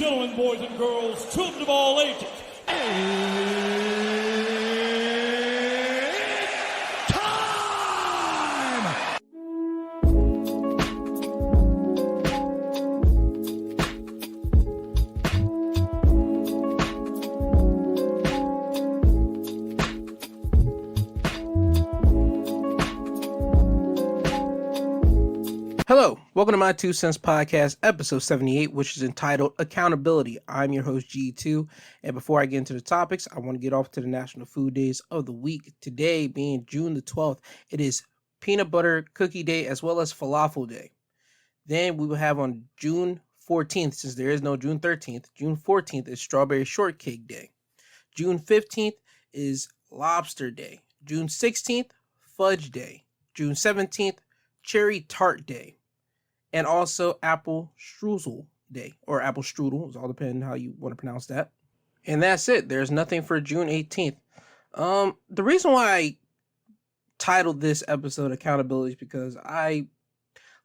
gentlemen, boys and girls, children of all ages. Hello, welcome to my 2 Cents Podcast, episode 78, which is entitled Accountability. I'm your host, G2, and before I get into the topics, I want to get off to the National Food Days of the week. Today, being June the 12th, it is Peanut Butter Cookie Day as well as Falafel Day. Then we will have on June 14th, since there is no June 13th, June 14th is Strawberry Shortcake Day. June 15th is Lobster Day. June 16th, Fudge Day. June 17th, Cherry Tart Day. And also Apple Strudel Day, or Apple Strudel, it's all depending how you want to pronounce that. And that's it. There's nothing for June 18th. The reason why I titled this episode Accountability is because I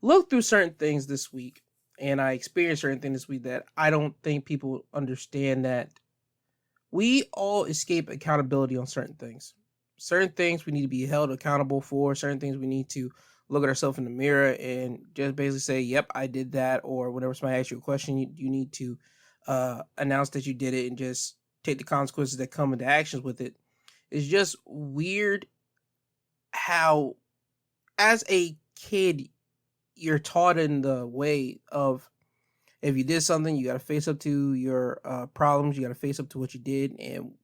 looked through certain things this week, and I experienced certain things this week that I don't think people understand, that we all escape accountability on certain things. Certain things we need to be held accountable for, certain things we need to look at ourselves in the mirror and just basically say, yep, I did that. Or whenever somebody asks you a question, you need to announce that you did it and just take the consequences that come into actions with it. It's just weird how, as a kid, you're taught in the way of, if you did something, you got to face up to your problems. You got to face up to what you did. And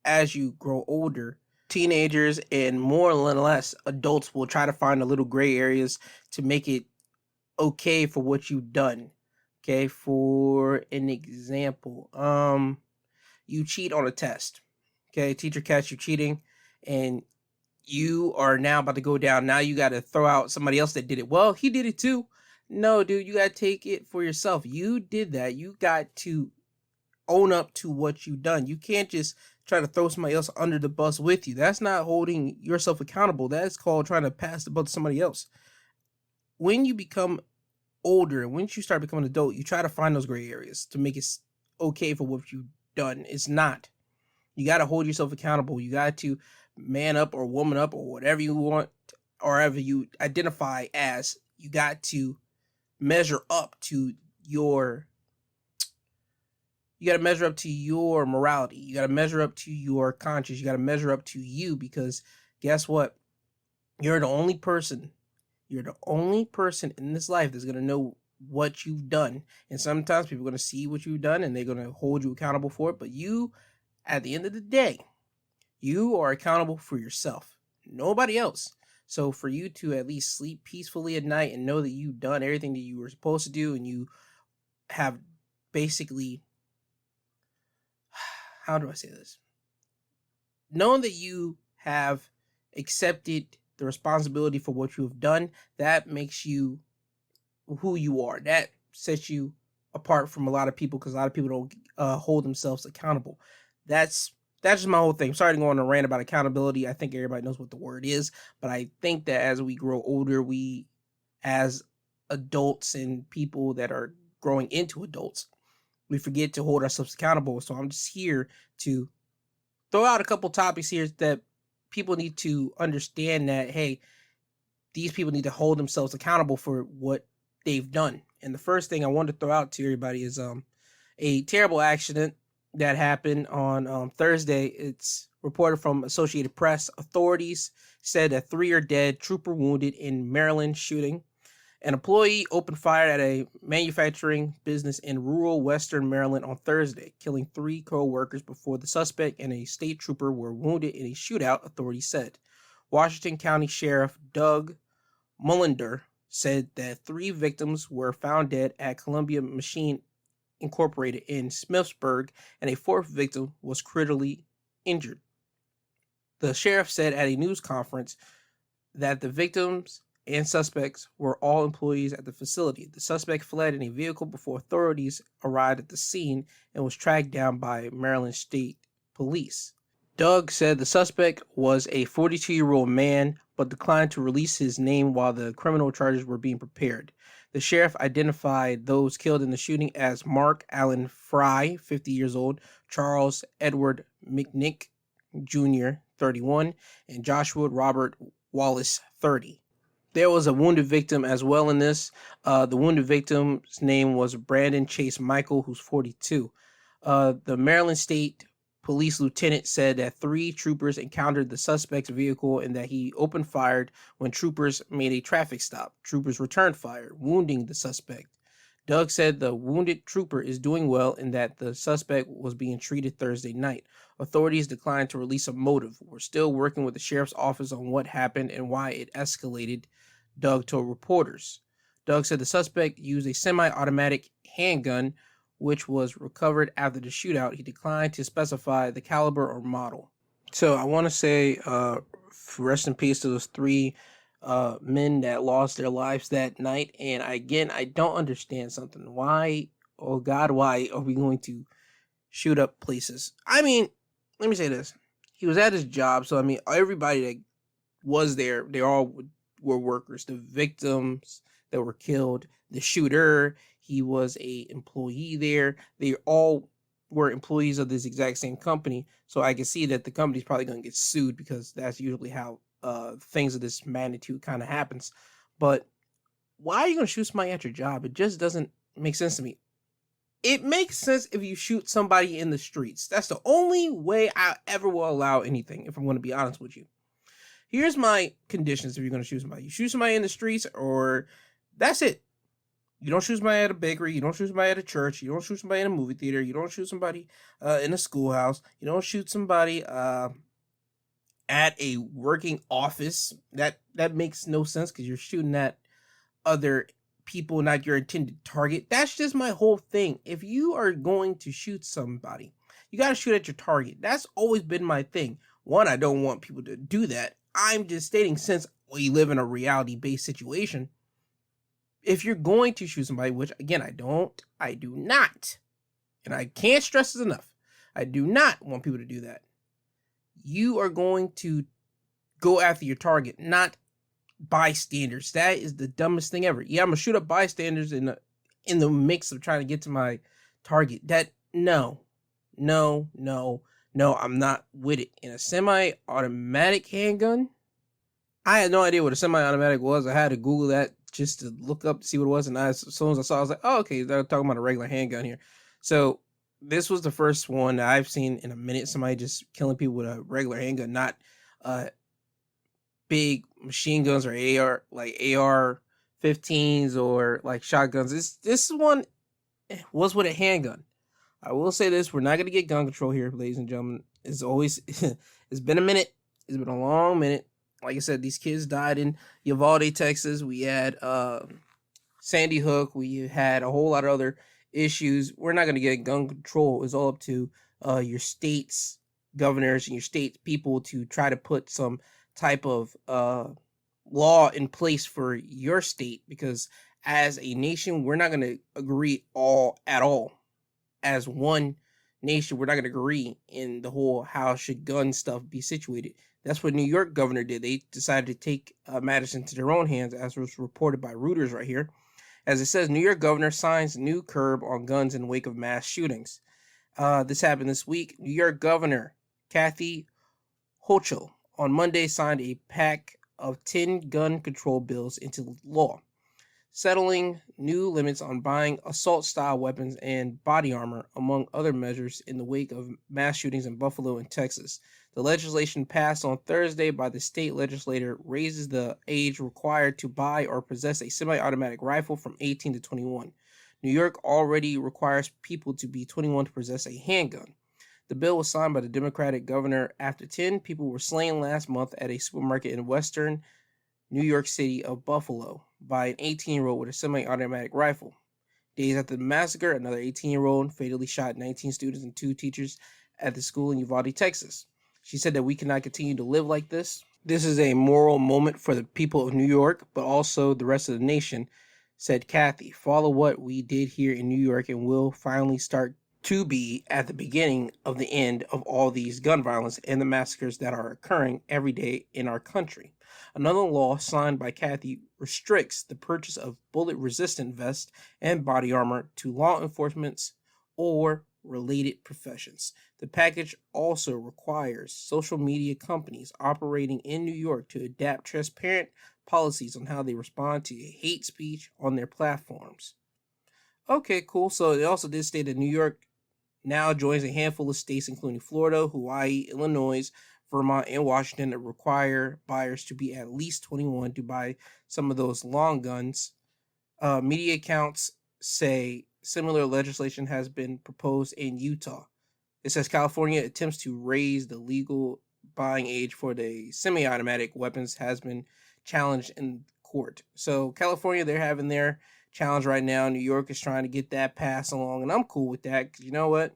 as you grow older, teenagers and more or less adults will try to find the little gray areas to make it okay for what you've done. Okay, for an example, you cheat on a test. Okay, teacher catch you cheating, and you are now about to go down. Now you got to throw out somebody else that did it. Well, he did it too. No, dude, you got to take it for yourself. You did that. You got to own up to what you've done. You can't just try to throw somebody else under the bus with you. That's not holding yourself accountable. That's called trying to pass the buck to somebody else. When you become older and once you start becoming an adult, you try to find those gray areas to make it okay for what you've done. It's not. You got to hold yourself accountable. You got to man up or woman up or whatever you want, or whatever you identify as. You got to measure up to your morality. You got to measure up to your conscience. You got to measure up to you, because guess what? You're the only person in this life that's going to know what you've done. And sometimes people are going to see what you've done and they're going to hold you accountable for it. But you, at the end of the day, you are accountable for yourself, nobody else. So for you to at least sleep peacefully at night and know that you've done everything that you were supposed to do, and you have basically, how do I say this? Knowing that you have accepted the responsibility for what you have done, that makes you who you are. That sets you apart from a lot of people, because a lot of people don't hold themselves accountable. That's just my whole thing. Sorry to go on a rant about accountability. I think everybody knows what the word is, but I think that as we grow older, we, as adults and people that are growing into adults, we forget to hold ourselves accountable. So I'm just here to throw out a couple topics here that people need to understand, that, hey, these people need to hold themselves accountable for what they've done. And the first thing I wanted to throw out to everybody is a terrible accident that happened on Thursday. It's reported from Associated Press. Authorities said that 3 are dead, trooper wounded in Maryland shooting. An employee opened fire at a manufacturing business in rural western Maryland on Thursday, killing 3 co-workers before the suspect and a state trooper were wounded in a shootout, authorities said. Washington County Sheriff Doug Mullender said that 3 victims were found dead at Columbia Machine Incorporated in Smithsburg, and a 4th victim was critically injured. The sheriff said at a news conference that the victims and suspects were all employees at the facility. The suspect fled in a vehicle before authorities arrived at the scene and was tracked down by Maryland State Police. Doug said the suspect was a 42-year-old man, but declined to release his name while the criminal charges were being prepared. The sheriff identified those killed in the shooting as Mark Allen Fry, 50 years old, Charles Edward McNick Jr., 31, and Joshua Robert Wallace, 30. There was a wounded victim as well in this. The wounded victim's name was Brandon Chase Michael, who's 42. The Maryland State Police lieutenant said that 3 troopers encountered the suspect's vehicle and that he opened fire when troopers made a traffic stop. Troopers returned fire, wounding the suspect. Doug said the wounded trooper is doing well and that the suspect was being treated Thursday night. Authorities declined to release a motive. We're still working with the sheriff's office on what happened and why it escalated, Doug told reporters. Doug said the suspect used a semi-automatic handgun, which was recovered after the shootout. He declined to specify the caliber or model. So I want to say rest in peace to those 3 men that lost their lives that night. And again, I don't understand something. Why, oh God, why are we going to shoot up places? I mean, let me say this. He was at his job, so I mean, everybody that was there, they all were workers. The victims that were killed, the shooter, he was a employee there. They all were employees of this exact same company. So I can see that the company's probably going to get sued because that's usually how things of this magnitude kind of happens. But why are you going to shoot somebody at your job? It just doesn't make sense to me. It makes sense if you shoot somebody in the streets. That's the only way I ever will allow anything, if I'm going to be honest with you. Here's my conditions if you're going to shoot somebody. You shoot somebody in the streets, or that's it. You don't shoot somebody at a bakery. You don't shoot somebody at a church. You don't shoot somebody in a movie theater. You don't shoot somebody in a schoolhouse. You don't shoot somebody at a working office. That makes no sense because you're shooting at other people, not your intended target. That's just my whole thing. If you are going to shoot somebody, you got to shoot at your target. That's always been my thing. One, I don't want people to do that. I'm just stating, since we live in a reality-based situation, if you're going to shoot somebody, which again, I do not, and I can't stress this enough, I do not want people to do that. You are going to go after your target, not bystanders. That is the dumbest thing ever. Yeah, I'm gonna shoot up bystanders in the mix of trying to get to my target. No, I'm not with it. In a semi-automatic handgun, I had no idea what a semi-automatic was. I had to Google that just to look up to see what it was, and as soon as I saw it, I was like, oh, okay, they're talking about a regular handgun here. So this was the first one that I've seen in a minute, somebody just killing people with a regular handgun, not big machine guns or AR-15s or like shotguns. This one was with a handgun. I will say this, we're not going to get gun control here, ladies and gentlemen. It's been a minute. It's been a long minute. Like I said, these kids died in Uvalde, Texas. We had Sandy Hook. We had a whole lot of other issues. We're not going to get gun control. It's all up to your state's governors and your state's people to try to put some type of law in place for your state, because as a nation, we're not going to agree at all. As one nation, we're not going to agree in the whole how should gun stuff be situated. That's what New York governor did. They decided to take matters into their own hands, as was reported by Reuters right here. As it says, New York governor signs new curb on guns in the wake of mass shootings. This happened this week. New York Governor Kathy Hochul on Monday signed a pack of 10 gun control bills into law, settling new limits on buying assault-style weapons and body armor, among other measures, in the wake of mass shootings in Buffalo and Texas. The legislation passed on Thursday by the state legislature raises the age required to buy or possess a semi-automatic rifle from 18 to 21. New York already requires people to be 21 to possess a handgun. The bill was signed by the Democratic governor after 10 people were slain last month at a supermarket in western New York City of Buffalo by an 18-year-old with a semi-automatic rifle. Days after the massacre, another 18-year-old fatally shot 19 students and 2 teachers at the school in Uvalde, Texas. She said that we cannot continue to live like this. This is a moral moment for the people of New York, but also the rest of the nation, said Kathy. Follow what we did here in New York and we'll finally start to be at the beginning of the end of all these gun violence and the massacres that are occurring every day in our country. Another law signed by Kathy restricts the purchase of bullet-resistant vests and body armor to law enforcement or related professions. The package also requires social media companies operating in New York to adapt transparent policies on how they respond to hate speech on their platforms. Okay, cool. So it also did state that New York now joins a handful of states, including Florida, Hawaii, Illinois, Vermont, and Washington, that require buyers to be at least 21 to buy some of those long guns. Media accounts say similar legislation has been proposed in Utah. It says California attempts to raise the legal buying age for the semi-automatic weapons has been challenged in court. So California, they're having their challenge right now. New York is trying to get that passed along, and I'm cool with that because you know what?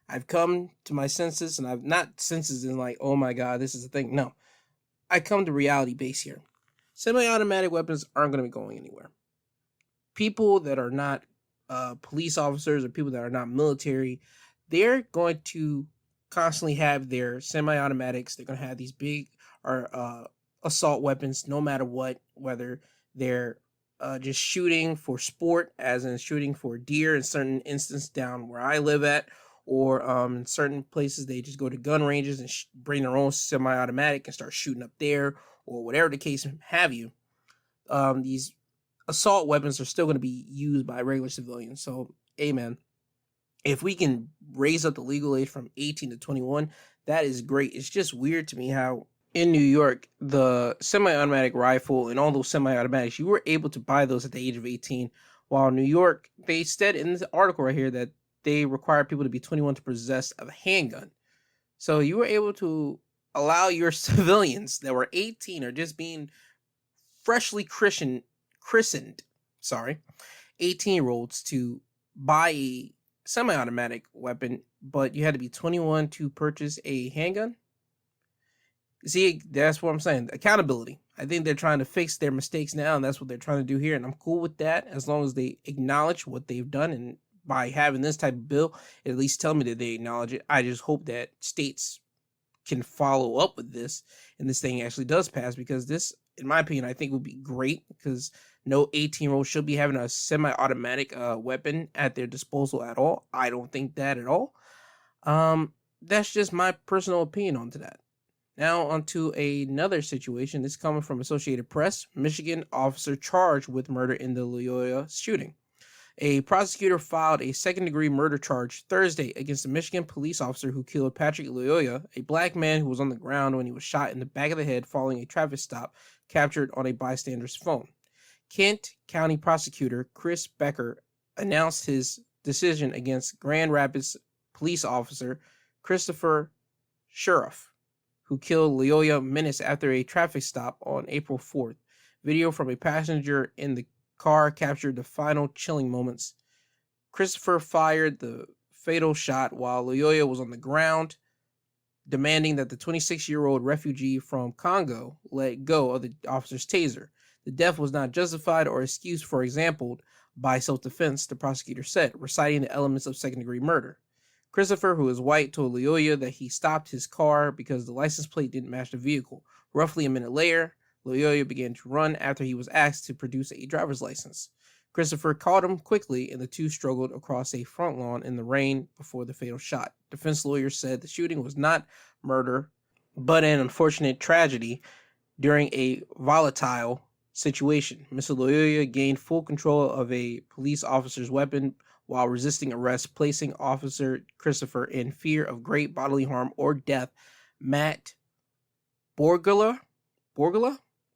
I've come to my senses, and I've not senses in like, oh my god, this is a thing. No, I come to reality base here. Semi-automatic weapons aren't going to be going anywhere. People that are not police officers or people that are not military, they're going to constantly have their semi-automatics. They're going to have these big or assault weapons, no matter what, whether they're just shooting for sport, as in shooting for deer in certain instances down where I live at, or in certain places they just go to gun ranges and bring their own semi-automatic and start shooting up there, or whatever the case have you. These assault weapons are still going to be used by regular civilians. So, amen. If we can raise up the legal age from 18 to 21, that is great. It's just weird to me how in New York, the semi-automatic rifle and all those semi-automatics, you were able to buy those at the age of 18. While New York, they said in this article right here that they require people to be 21 to possess a handgun. So you were able to allow your civilians that were 18 or just being freshly christened, 18-year-olds to buy a semi-automatic weapon, but you had to be 21 to purchase a handgun. See, that's what I'm saying. Accountability. I think they're trying to fix their mistakes now, and that's what they're trying to do here, and I'm cool with that as long as they acknowledge what they've done, and by having this type of bill, at least tell me that they acknowledge it. I just hope that states can follow up with this, and this thing actually does pass, because this, in my opinion, I think would be great, because no 18-year-old should be having a semi-automatic weapon at their disposal at all. I don't think that at all. That's just my personal opinion on to that. Now onto another situation. This is coming from Associated Press. Michigan officer charged with murder in the Loyola shooting. A prosecutor filed a second-degree murder charge Thursday against a Michigan police officer who killed Patrick Loyola, a black man who was on the ground when he was shot in the back of the head following a traffic stop captured on a bystander's phone. Kent County prosecutor Chris Becker announced his decision against Grand Rapids police officer Christopher Sheriff, who killed Loyola minutes after a traffic stop on April 4th. Video from a passenger in the car captured the final chilling moments. Christopher fired the fatal shot while Loyola was on the ground, demanding that the 26-year-old refugee from Congo let go of the officer's taser. The death was not justified or excused, for example, by self-defense, the prosecutor said, reciting the elements of second-degree murder. Christopher, who is white, told Loyola that he stopped his car because the license plate didn't match the vehicle. Roughly a minute later, Loyola began to run after he was asked to produce a driver's license. Christopher caught him quickly, and the two struggled across a front lawn in the rain before the fatal shot. Defense lawyers said the shooting was not murder, but an unfortunate tragedy during a volatile situation. Mr. Loyola gained full control of a police officer's weapon while resisting arrest, placing Officer Christopher in fear of great bodily harm or death. Matt Borgula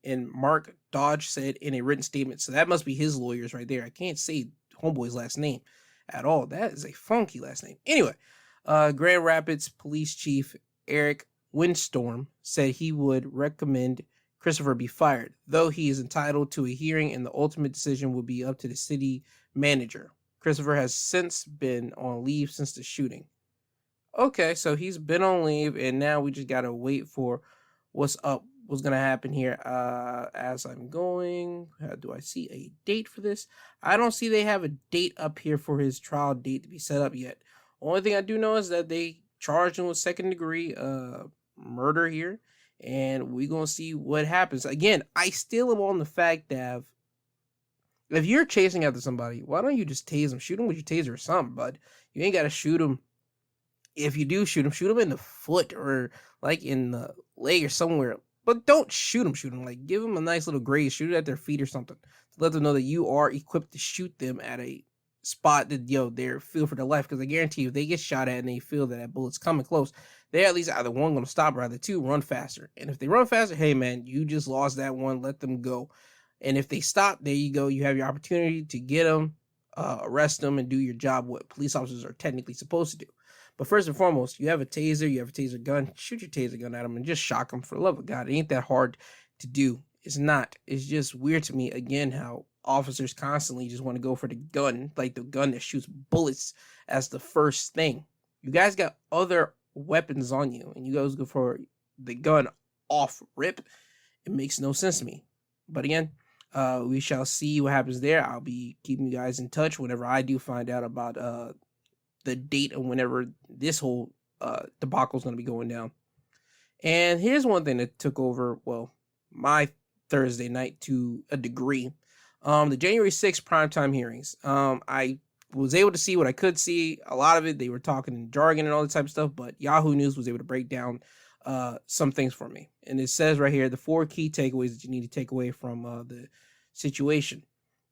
and Mark Dodge said in a written statement. So that must be his lawyers right there. I can't say homeboy's last name at all. That is a funky last name. Anyway, Grand Rapids Police Chief Eric Windstorm said he would recommend Christopher be fired, though he is entitled to a hearing and the ultimate decision will be up to the city manager. Christopher has since been on leave since the shooting. Okay, so he's been on leave, and now we just gotta wait for what's gonna happen here. As I'm going, do I see a date for this? I don't see they have a date up here for his trial date to be set up yet. Only thing I do know is that they charged him with second degree murder here, and we're gonna see what happens. Again, I still am on the fact that if you're chasing after somebody, why don't you just tase them? Shoot them with your taser or something, bud. You ain't gotta shoot them. If you do shoot them in the foot or like in the leg or somewhere. But don't shoot them. Shoot them. Like give them a nice little graze. Shoot it at their feet or something to let them know that you are equipped to shoot them at a spot that they're feel for their life. Because I guarantee you, if they get shot at and they feel that bullet's coming close, they're at least either one gonna stop or either two run faster. And if they run faster, hey man, you just lost that one. Let them go. And if they stop, there you go. You have your opportunity to get them, arrest them, and do your job. What police officers are technically supposed to do. But first and foremost, you have a taser, you have a taser gun, shoot your taser gun at them and just shock them. For the love of God, it ain't that hard to do. It's not. It's just weird to me, again, how officers constantly just want to go for the gun, like the gun that shoots bullets as the first thing. You guys got other weapons on you, and you guys go for the gun off rip. It makes no sense to me. But again, we shall see what happens there. I'll be keeping you guys in touch whenever I do find out about the date of whenever this whole debacle is going to be going down. And here's one thing that took over, well, my Thursday night to a degree. The January 6th primetime hearings. I was able to see what I could see. A lot of it, they were talking in jargon and all that type of stuff, but Yahoo News was able to break down some things for me. And it says right here, the 4 key takeaways that you need to take away from the situation.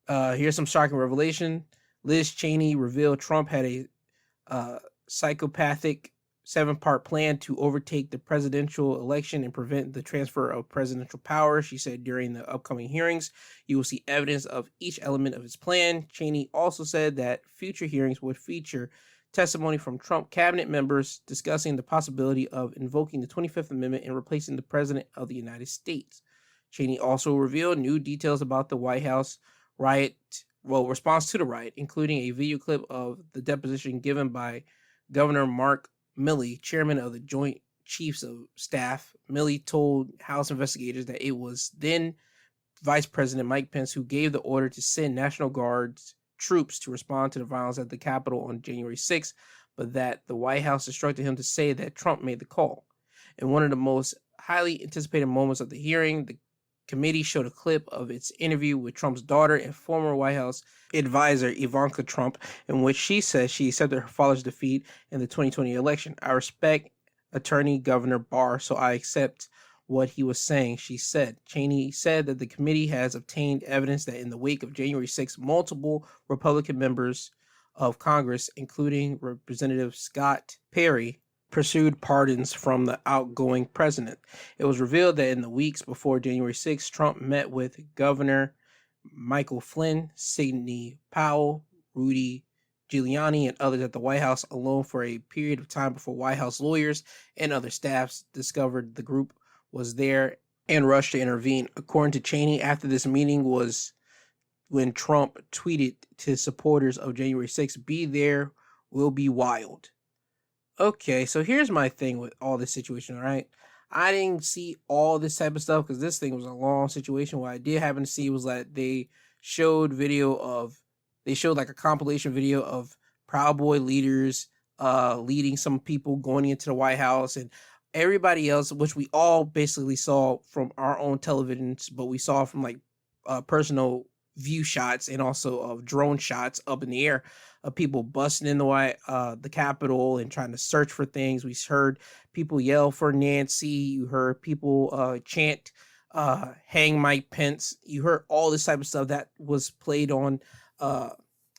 Here's some shocking revelation. Liz Cheney revealed Trump had a psychopathic 7-part plan to overtake the presidential election and prevent the transfer of presidential power. She said during the upcoming hearings, you will see evidence of each element of his plan. Cheney also said that future hearings would feature testimony from Trump cabinet members discussing the possibility of invoking the 25th Amendment and replacing the president of the United States. Cheney also revealed new details about the White House response to the riot, including a video clip of the deposition given by Governor Mark Milley, chairman of the Joint Chiefs of Staff. Milley told House investigators that it was then Vice President Mike Pence who gave the order to send National Guard's troops to respond to the violence at the Capitol on January 6th, but that the White House instructed him to say that Trump made the call. In one of the most highly anticipated moments of the hearing, the committee showed a clip of its interview with Trump's daughter and former White House advisor Ivanka Trump, in which she says she accepted her father's defeat in the 2020 election. I respect Attorney Governor Barr, so I accept what he was saying, she said. Cheney said that the committee has obtained evidence that in the wake of January 6th, multiple Republican members of Congress, including Representative Scott Perry, pursued pardons from the outgoing president. It was revealed that in the weeks before January 6th, Trump met with Governor Michael Flynn, Sidney Powell, Rudy Giuliani, and others at the White House alone for a period of time before White House lawyers and other staffs discovered the group was there and rushed to intervene. According to Cheney, after this meeting was when Trump tweeted to supporters of January 6th, "Be there, will be wild." Okay, so here's my thing with all this situation, all right? I didn't see all this type of stuff because this thing was a long situation. What I did happen to see was that they showed like a compilation video of Proud Boy leaders leading some people going into the White House and everybody else, which we all basically saw from our own televisions, but we saw from like personal view shots and also of drone shots up in the air of people busting in the Capitol and trying to search for things. We heard people yell for Nancy. You heard people chant, hang Mike Pence. You heard all this type of stuff that was played on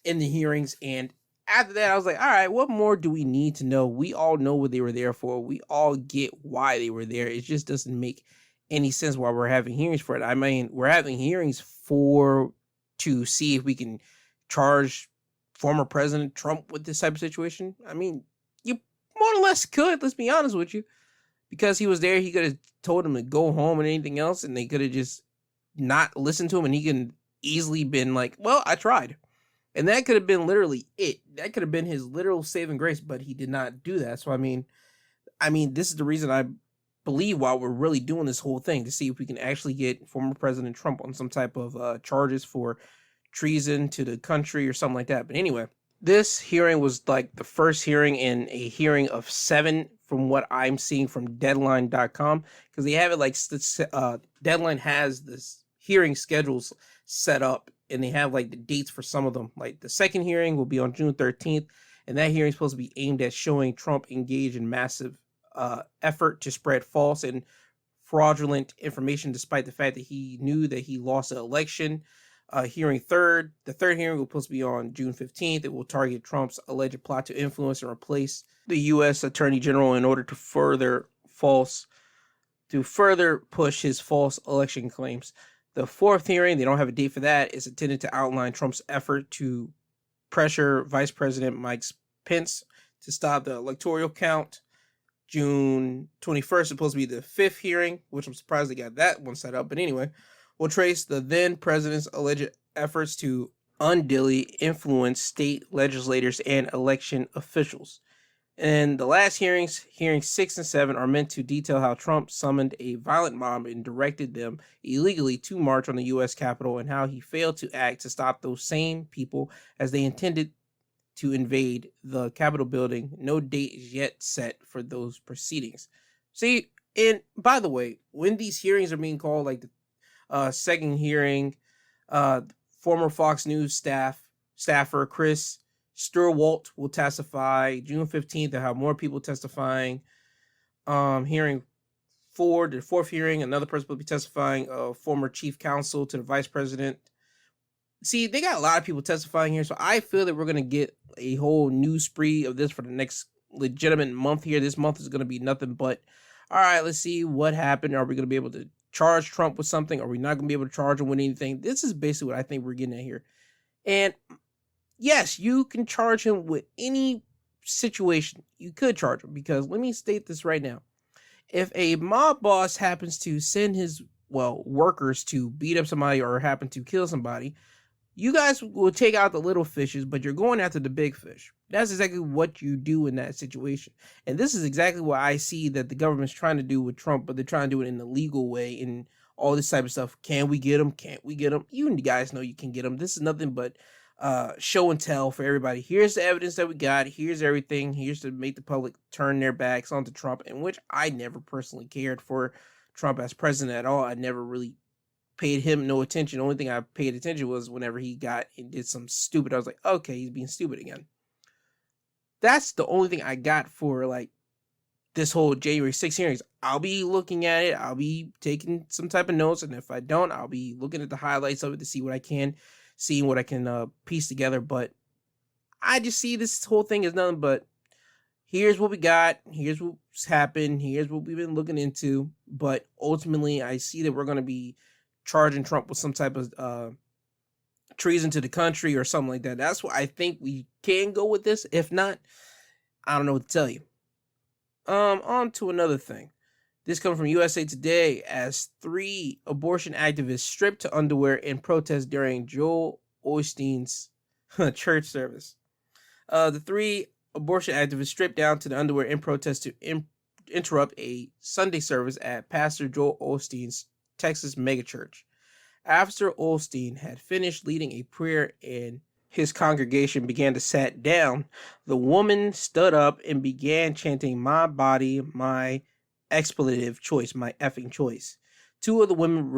in the hearings. And after that, I was like, all right, what more do we need to know? We all know what they were there for. We all get why they were there. It just doesn't make any sense why we're having hearings for it. I mean, we're having hearings to see if we can charge former President Trump with this type of situation. I mean, you more or less could, let's be honest with you. Because he was there, he could have told him to go home and anything else, and they could have just not listened to him, and he could easily been like, well, I tried. And that could have been literally it. That could have been his literal saving grace, but he did not do that. So, I mean, this is the reason I believe why we're really doing this whole thing, to see if we can actually get former President Trump on some type of charges for treason to the country or something like that. But anyway, This hearing was like the first hearing in a hearing of 7 from what I'm seeing from Deadline.com, because they have it like Deadline has this hearing schedules set up, and they have like the dates for some of them. Like the second hearing will be on June 13th, and that hearing is supposed to be aimed at showing Trump engaged in massive effort to spread false and fraudulent information, despite the fact that he knew that he lost the election. The third hearing will supposed to be on June 15th. It will target Trump's alleged plot to influence and replace the U.S. Attorney General in order to further push his false election claims. The fourth hearing, they don't have a date for that, is intended to outline Trump's effort to pressure Vice President Mike Pence to stop the electoral count. June 21st is supposed to be the fifth hearing, which I'm surprised they got that one set up. But anyway, we'll trace the then president's alleged efforts to unduly influence state legislators and election officials. And the last hearings 6 and 7, are meant to detail how Trump summoned a violent mob and directed them illegally to march on the U.S. Capitol, and how he failed to act to stop those same people as they intended to invade the Capitol building. No date is yet set for those proceedings. See, and by the way, when these hearings are being called, like the second hearing, former Fox News staffer Chris Sturwalt will testify June 15th. They'll have more people testifying. Hearing 4, the fourth hearing, another person will be testifying, former chief counsel to the vice president. See, they got a lot of people testifying here, so I feel that we're going to get a whole news spree of this for the next legitimate month here. This month is going to be nothing but, all right, let's see what happened. Are we going to be able to charge Trump with something? Are we not going to be able to charge him with anything? This is basically what I think we're getting at here. And yes, you can charge him with any situation. You could charge him, because let me state this right now. If a mob boss happens to send his, workers to beat up somebody or happen to kill somebody, you guys will take out the little fishes, but you're going after the big fish. That's exactly what you do in that situation. And this is exactly what I see that the government's trying to do with Trump, but they're trying to do it in a legal way and all this type of stuff. Can we get him? Can't we get him? You guys know you can get him. This is nothing but show and tell for everybody. Here's the evidence that we got. Here's everything. Here's to make the public turn their backs onto Trump, in which I never personally cared for Trump as president at all. I never really paid him no attention. The only thing I paid attention was whenever he got and did some stupid. I was like, okay, he's being stupid again. That's the only thing I got for like this whole January 6th hearings. I'll be looking at it. I'll be taking some type of notes, and if I don't, I'll be looking at the highlights of it to see what I can, piece together. But I just see this whole thing as nothing but, here's what we got, here's what's happened, here's what we've been looking into. But ultimately, I see that we're going to be charging Trump with some type of treason to the country or something like that. That's what I think we can go with this. If not, I don't know what to tell you. On to another thing. This comes from USA Today, as 3 abortion activists stripped to underwear in protest during Joel Osteen's church service. The 3 abortion activists stripped down to the underwear in protest to interrupt a Sunday service at Pastor Joel Osteen's Texas megachurch. After Osteen had finished leading a prayer and his congregation began to sit down, the woman stood up and began chanting, "My body, my expletive choice, my effing choice." 2 of the women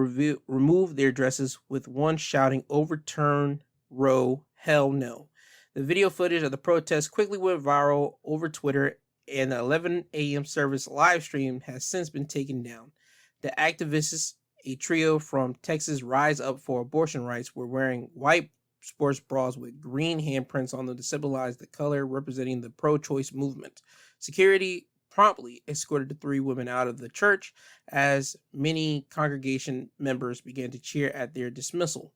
removed their dresses, with one shouting, "Overturn Roe, hell no." The video footage of the protest quickly went viral over Twitter, and the 11 a.m. service live stream has since been taken down. The activists, a trio from Texas Rise Up for Abortion Rights, were wearing white sports bras with green handprints on them to symbolize the color representing the pro-choice movement. Security promptly escorted the 3 women out of the church as many congregation members began to cheer at their dismissal.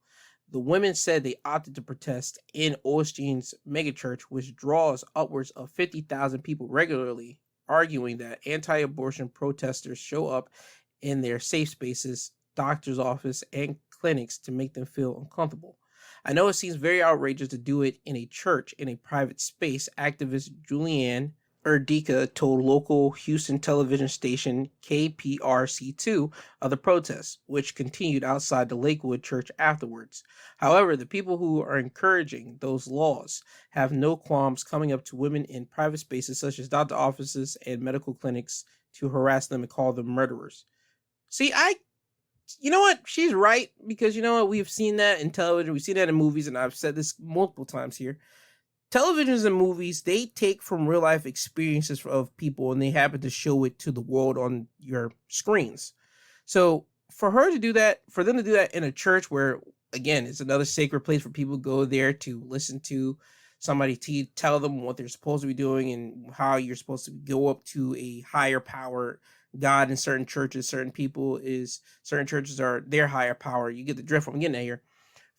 The women said they opted to protest in Osteen's megachurch, which draws upwards of 50,000 people regularly, arguing that anti-abortion protesters show up in their safe spaces, doctor's office, and clinics to make them feel uncomfortable. I know it seems very outrageous to do it in a church, in a private space, activist Julianne Erdika told local Houston television station KPRC2 of the protests, which continued outside the Lakewood church afterwards. However, the people who are encouraging those laws have no qualms coming up to women in private spaces such as doctor offices and medical clinics to harass them and call them murderers. See, you know what? She's right, because you know what? We've seen that in television, we've seen that in movies, and I've said this multiple times here. Televisions and movies, they take from real life experiences of people and they happen to show it to the world on your screens. So for her to do that, for them to do that in a church where, again, it's another sacred place for people to go there to listen to somebody tell them what they're supposed to be doing and how you're supposed to go up to a higher power God. In certain churches, certain churches are their higher power. You get the drift from getting at here.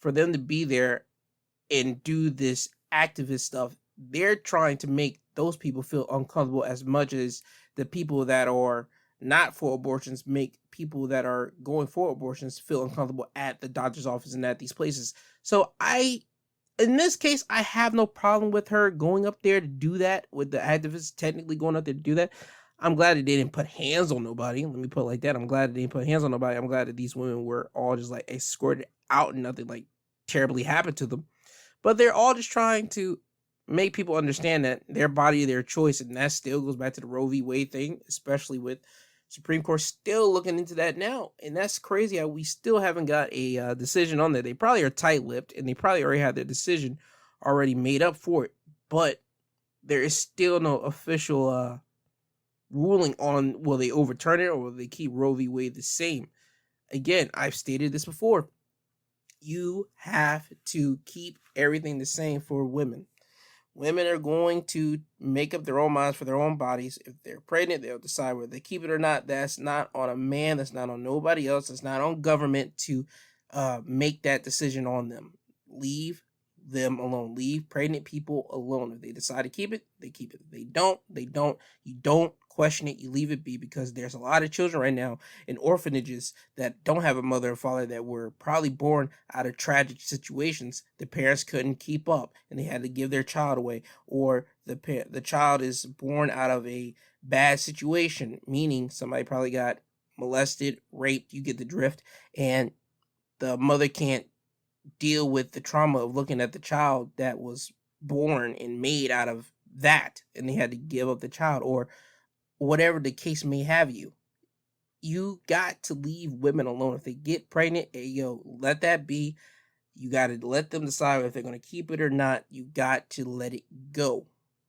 For them to be there and do this activist stuff, they're trying to make those people feel uncomfortable as much as the people that are not for abortions make people that are going for abortions feel uncomfortable at the doctor's office and at these places. So in this case, I have no problem with her going up there to do that, with the activists technically going up there to do that. I'm glad that they didn't put hands on nobody. Let me put it like that. I'm glad that they didn't put hands on nobody. I'm glad that these women were all just like escorted out and nothing like terribly happened to them. But they're all just trying to make people understand that their body, their choice, and that still goes back to the Roe v. Wade thing, especially with Supreme Court still looking into that now. And that's crazy how we still haven't got a decision on that. They probably are tight-lipped, and they probably already have their decision already made up for it. But there is still no official ruling on will they overturn it or will they keep Roe v. Wade the same. Again, I've stated this before. You have to keep everything the same for women. Women are going to make up their own minds for their own bodies. If they're pregnant, they'll decide whether they keep it or not. That's not on a man. That's not on nobody else. That's not on government to make that decision on them. Leave them alone. Leave pregnant people alone. If they decide to keep it, they keep it. If they don't, they don't. You don't question it. You leave it be, because there's a lot of children right now in orphanages that don't have a mother and father, that were probably born out of tragic situations. The parents couldn't keep up and they had to give their child away, or the child is born out of a bad situation, meaning somebody probably got molested, raped, you get the drift, and the mother can't deal with the trauma of looking at the child that was born and made out of that, and they had to give up the child, or whatever the case may have you. You got to leave women alone. If they get pregnant, hey, yo, let that be. You got to let them decide if they're going to keep it or not. You got to let it go.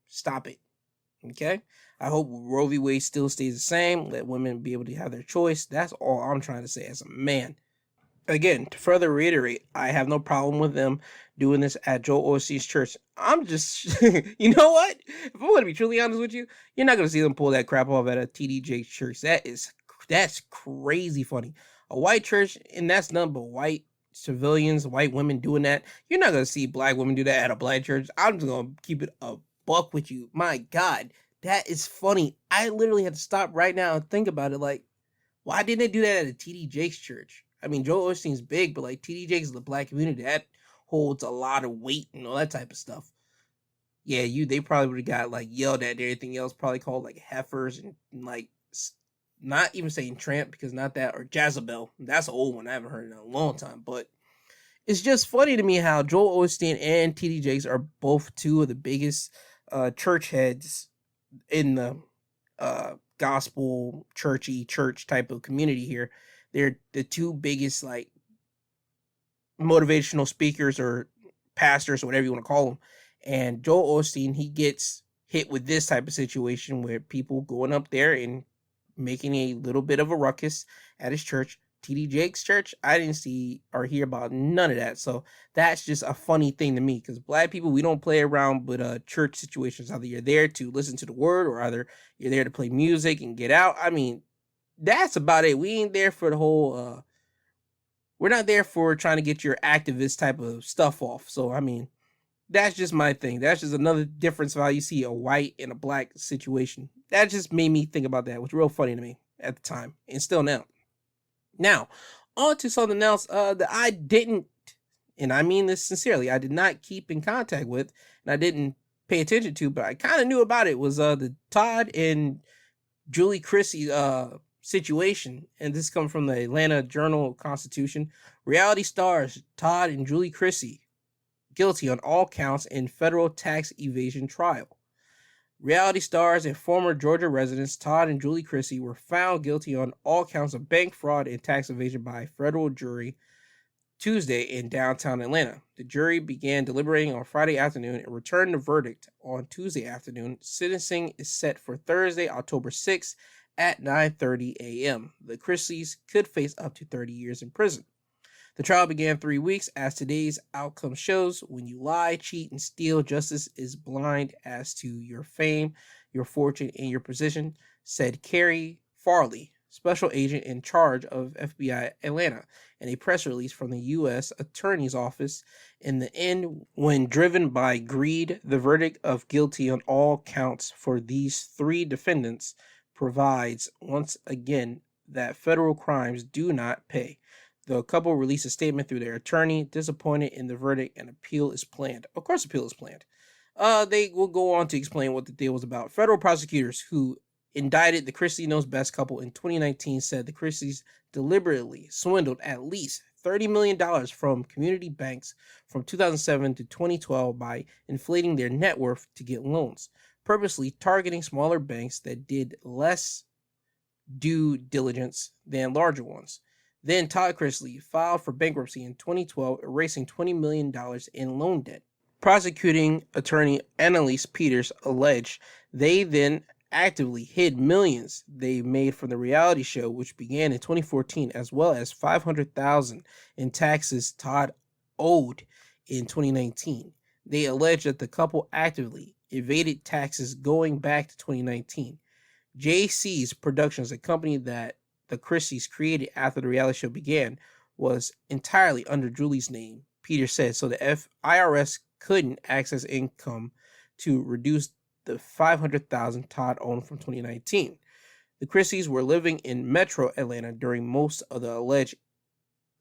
Stop it. Okay? I hope Roe v. Wade still stays the same. Let women be able to have their choice. That's all I'm trying to say as a man. Again, to further reiterate, I have no problem with them doing this at Joel Osteen's church. I'm just, you know what? If I'm going to be truly honest with you, you're not going to see them pull that crap off at a TDJ church. That's crazy funny. A white church, and that's nothing but white civilians, white women doing that. You're not going to see black women do that at a black church. I'm just going to keep it a buck with you. My God, that is funny. I literally had to stop right now and think about it. Like, why didn't they do that at a TD Jakes church? I mean, Joel Osteen's big, but like TD Jakes is the black community. That holds a lot of weight and all that type of stuff. Yeah, they probably would have got like yelled at and everything else, probably called like heifers and like, not even saying tramp, because not that, or Jezebel. That's an old one. I haven't heard in a long time, but it's just funny to me how Joel Osteen and TD Jakes are both two of the biggest church heads in the gospel church type of community here. They're the two biggest like motivational speakers or pastors or whatever you want to call them. And Joel Osteen, he gets hit with this type of situation where people going up there and making a little bit of a ruckus at his church. TD Jakes' church, I didn't see or hear about none of that. So that's just a funny thing to me, because black people, we don't play around with church situations. Either you're there to listen to the word, or either you're there to play music and get out. I mean, that's about it. We ain't there for the whole, we're not there for trying to get your activist type of stuff off. So, I mean, that's just my thing. That's just another difference of how you see a white and a black situation. That just made me think about that. It was real funny to me at the time, and still now. Now, on to something else that I didn't, and I mean this sincerely, I did not keep in contact with, and I didn't pay attention to, but I kind of knew about it, was the Todd and Julie Chrisley situation. And this comes from the Atlanta Journal-Constitution. Reality stars Todd and Julie Chrisley guilty on all counts in federal tax evasion trial. Reality stars and former Georgia residents Todd and Julie Chrisley were found guilty on all counts of bank fraud and tax evasion by a federal jury Tuesday in downtown Atlanta. The jury began deliberating on Friday afternoon and returned the verdict on Tuesday afternoon. Sentencing is set for Thursday, October 6th at 9:30 a.m. The Chrisleys could face up to 30 years in prison. The trial began 3 weeks. As today's outcome shows, when you lie, cheat, and steal, justice is blind as to your fame, your fortune, and your position, said Carrie Farley, special agent in charge of FBI Atlanta, in a press release from the U.S. Attorney's Office. In the end, when driven by greed, the verdict of guilty on all counts for these three defendants provides once again that federal crimes do not pay. The couple released a statement through their attorney, disappointed in the verdict, and appeal is planned. Of course, appeal is planned. They will go on to explain what the deal was about. Federal prosecutors who indicted the Chrisley Knows Best couple in 2019 said the Chrisleys deliberately swindled at least $30 million from community banks from 2007 to 2012 by inflating their net worth to get loans, purposely targeting smaller banks that did less due diligence than larger ones. Then Todd Chrisley filed for bankruptcy in 2012, erasing $20 million in loan debt. Prosecuting attorney Annalise Peters alleged they then actively hid millions they made from the reality show, which began in 2014, as well as $500,000 in taxes Todd owed in 2019. They alleged that the couple actively evaded taxes going back to 2019. JC's Productions, a company that the Chrisleys created after the reality show began, was entirely under Julie's name, Peter said, so the IRS couldn't access income to reduce the $500,000 Todd owned from 2019. The Chrisleys were living in Metro Atlanta during most of the alleged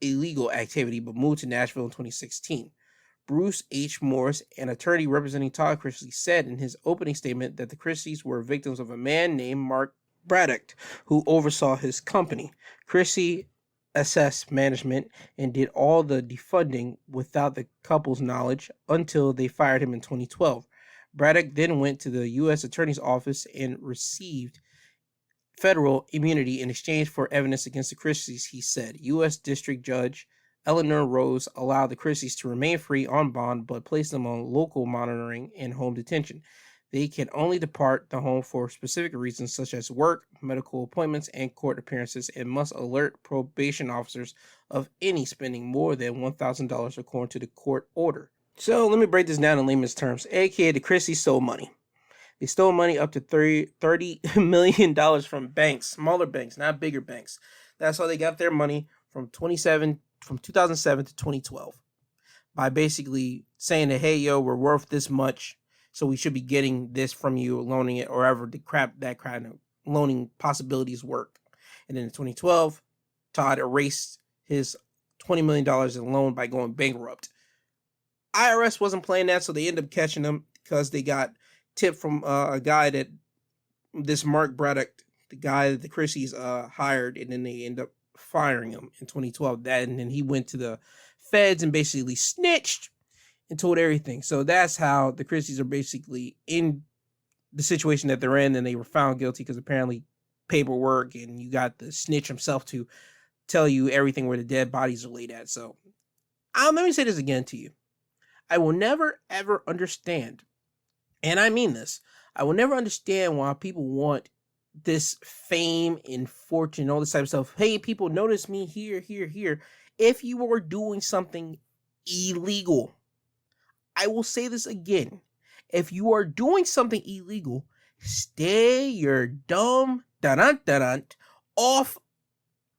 illegal activity, but moved to Nashville in 2016. Bruce H. Morris, an attorney representing Todd Chrisley, said in his opening statement that the Chrisleys were victims of a man named Mark Braddock, who oversaw his company. Chrisley assessed management and did all the defunding without the couple's knowledge until they fired him in 2012. Braddock then went to the U.S. Attorney's Office and received federal immunity in exchange for evidence against the Chrisleys, he said. U.S. District Judge Eleanor Rose allowed the Chrisleys to remain free on bond but placed them on local monitoring and home detention. They can only depart the home for specific reasons such as work, medical appointments, and court appearances, and must alert probation officers of any spending more than $1,000 according to the court order. So let me break this down in layman's terms. AKA, the Chrisleys stole money. They stole money up to $30 million from banks, smaller banks, not bigger banks. That's how they got their money from 2007 to 2012. By basically saying that, hey, yo, we're worth this much, so we should be getting this from you, loaning it, or ever that kind of loaning possibilities work. And then in 2012, Todd erased his $20 million in loan by going bankrupt. IRS wasn't playing that, so they ended up catching him because they got tip from a guy that this Mark Braddock, the guy that the Chrisleys hired, and then they end up firing him in 2012. And then he went to the feds and basically snitched and told everything. So that's how the Chrisleys are basically in the situation that they're in, and they were found guilty because apparently paperwork, and you got the snitch himself to tell you everything where the dead bodies are laid at. So let me say this again to you. I will never, ever understand, and I mean this, I will never understand why people want this fame and fortune, all this type of stuff. Hey, people, notice me here. If you were doing something illegal, I will say this again. If you are doing something illegal, stay your dumb off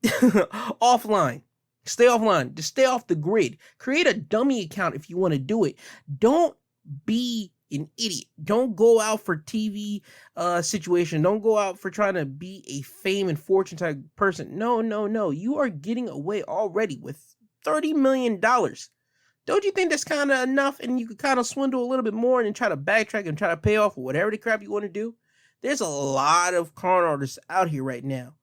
offline. Stay offline. Just stay off the grid. Create a dummy account if you want to do it. Don't be an idiot. Don't go out for TV situation. Don't go out for trying to be a fame and fortune type person. No. You are getting away already with $30 million. Don't you think that's kind of enough, and you could kind of swindle a little bit more and then try to backtrack and try to pay off whatever the crap you want to do? There's a lot of con artists out here right now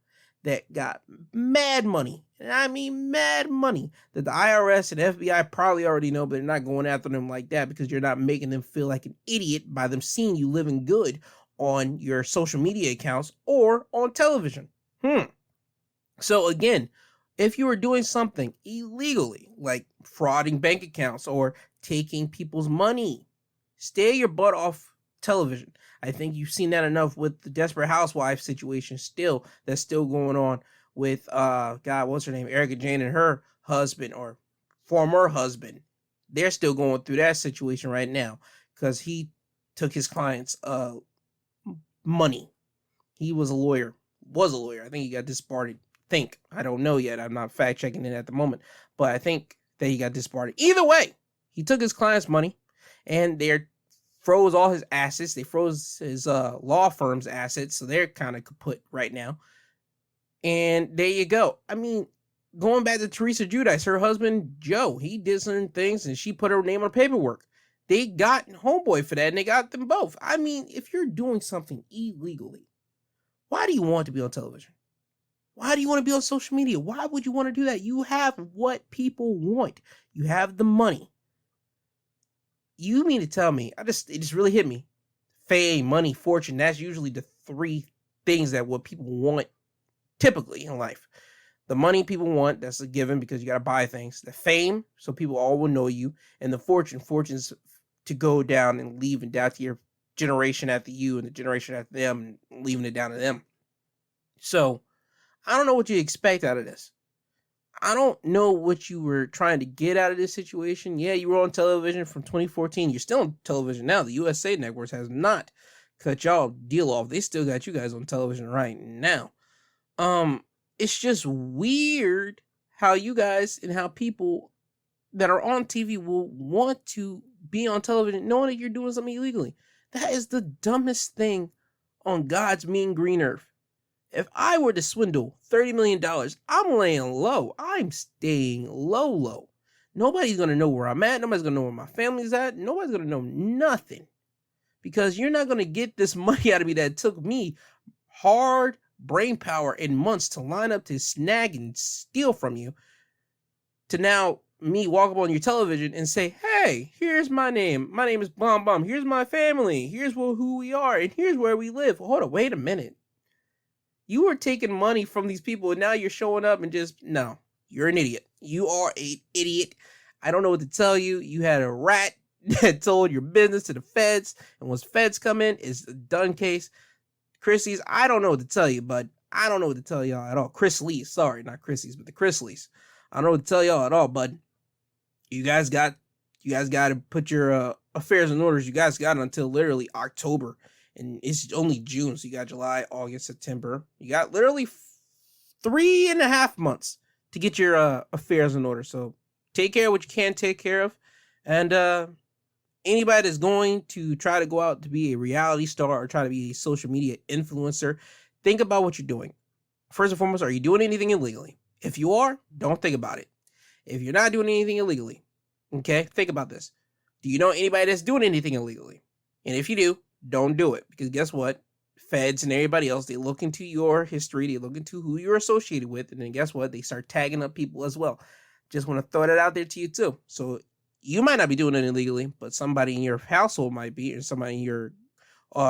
that got mad money, and I mean mad money, that the IRS and FBI probably already know, but they're not going after them like that because you're not making them feel like an idiot by them seeing you living good on your social media accounts or on television. So again, if you are doing something illegally, like frauding bank accounts or taking people's money, stay your butt off television. I think you've seen that enough with the Desperate Housewives situation that's still going on with, what's her name? Erica Jane and her husband or former husband. They're still going through that situation right now because he took his clients' money. He was a lawyer. I think he got disbarred. I don't know yet. I'm not fact checking it at the moment, but I think that he got disbarred. Either way, he took his client's money and they froze all his assets. They froze his law firm's assets, so they're kind of kaput right now. And there you go. I mean, going back to Teresa Giudice, her husband Joe, he did some things and she put her name on paperwork. They got homeboy for that and they got them both. I mean, if you're doing something illegally, why do you want to be on television? Why do you want to be on social media? Why would you want to do that? You have what people want. You have the money. You mean to tell me, it just really hit me. Fame, money, fortune, that's usually the three things that what people want typically in life. The money people want, that's a given because you got to buy things. The fame, so people all will know you. And the fortune's to go down and leave it down to your generation after you and the generation after them and leaving it down to them. So, I don't know what you expect out of this. I don't know what you were trying to get out of this situation. Yeah, you were on television from 2014. You're still on television now. The USA Networks has not cut y'all deal off. They still got you guys on television right now. It's just weird how you guys and how people that are on TV will want to be on television knowing that you're doing something illegally. That is the dumbest thing on God's mean green earth. If I were to swindle $30 million, I'm laying low. I'm staying low. Nobody's going to know where I'm at. Nobody's going to know where my family's at. Nobody's going to know nothing. Because you're not going to get this money out of me that took me hard brain power and months to line up to snag and steal from you. To now me walk up on your television and say, hey, here's my name. My name is Bum Bum. Here's my family. Here's who we are. And here's where we live. Hold on, wait a minute. You were taking money from these people and now you're showing up and no, you're an idiot. You are an idiot. I don't know what to tell you. You had a rat that told your business to the feds, and once feds come in, it's a done case. Chrisleys, I don't know what to tell you, but I don't know what to tell y'all at all. Chrisleys, sorry, not Chrisleys, but the Chrisleys. I don't know what to tell y'all at all, bud. You guys got to put your affairs in orders. You guys got it until literally October. And it's only June, so you got July, August, September. You got literally 3.5 months to get your affairs in order. So take care of what you can take care of. And anybody that's going to try to go out to be a reality star or try to be a social media influencer, think about what you're doing. First and foremost, are you doing anything illegally? If you are, don't think about it. If you're not doing anything illegally, okay, think about this. Do you know anybody that's doing anything illegally? And if you do, don't do it, because guess what? Feds and everybody else, they look into your history, they look into who you're associated with, and then guess what? They start tagging up people as well. Just want to throw that out there to you too. So you might not be doing it illegally, but somebody in your household might be, and somebody in your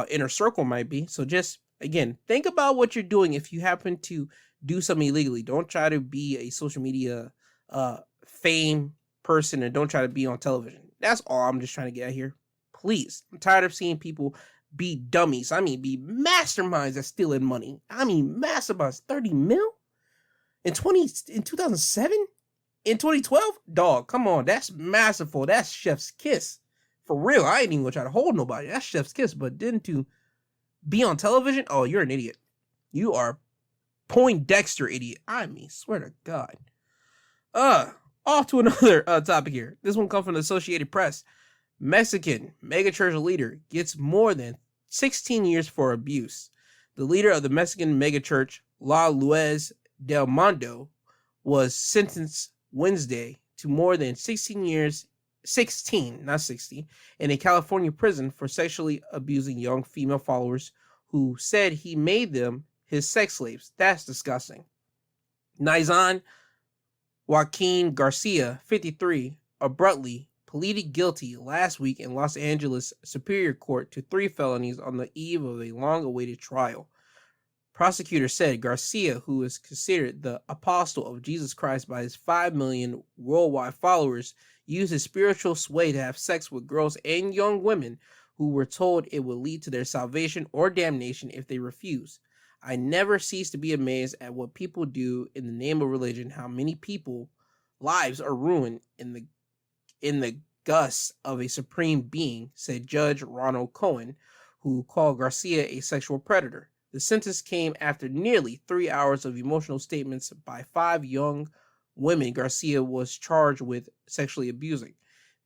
inner circle might be. So just, again, think about what you're doing if you happen to do something illegally. Don't try to be a social media fame person, and don't try to be on television. That's all I'm just trying to get at here. Please. I'm tired of seeing people be dummies. I mean, be masterminds at stealing money. I mean, masterminds. 30 mil? In 2007? In 2012? Dog, come on. That's masterful. That's chef's kiss. For real. I ain't even gonna try to hold nobody. That's chef's kiss. But then to be on television? Oh, you're an idiot. You are Poindexter idiot. I mean, swear to God. Off to another topic here. This one comes from the Associated Press. Mexican megachurch leader gets more than 16 years for abuse. The leader of the Mexican megachurch, La Luz del Mundo, was sentenced Wednesday to more than 16 years 16, not 60, in a California prison for sexually abusing young female followers who said he made them his sex slaves. That's disgusting. Nizan Joaquin Garcia, 53, abruptly pleaded guilty last week in Los Angeles Superior Court to 3 felonies on the eve of a long-awaited trial. Prosecutors said Garcia, who is considered the apostle of Jesus Christ by his 5 million worldwide followers, used his spiritual sway to have sex with girls and young women who were told it would lead to their salvation or damnation if they refused. I never cease to be amazed at what people do in the name of religion, how many people lives are ruined in the gusts of a supreme being, said Judge Ronald Cohen, who called Garcia a sexual predator. The sentence came after nearly 3 hours of emotional statements by 5 young women Garcia was charged with sexually abusing.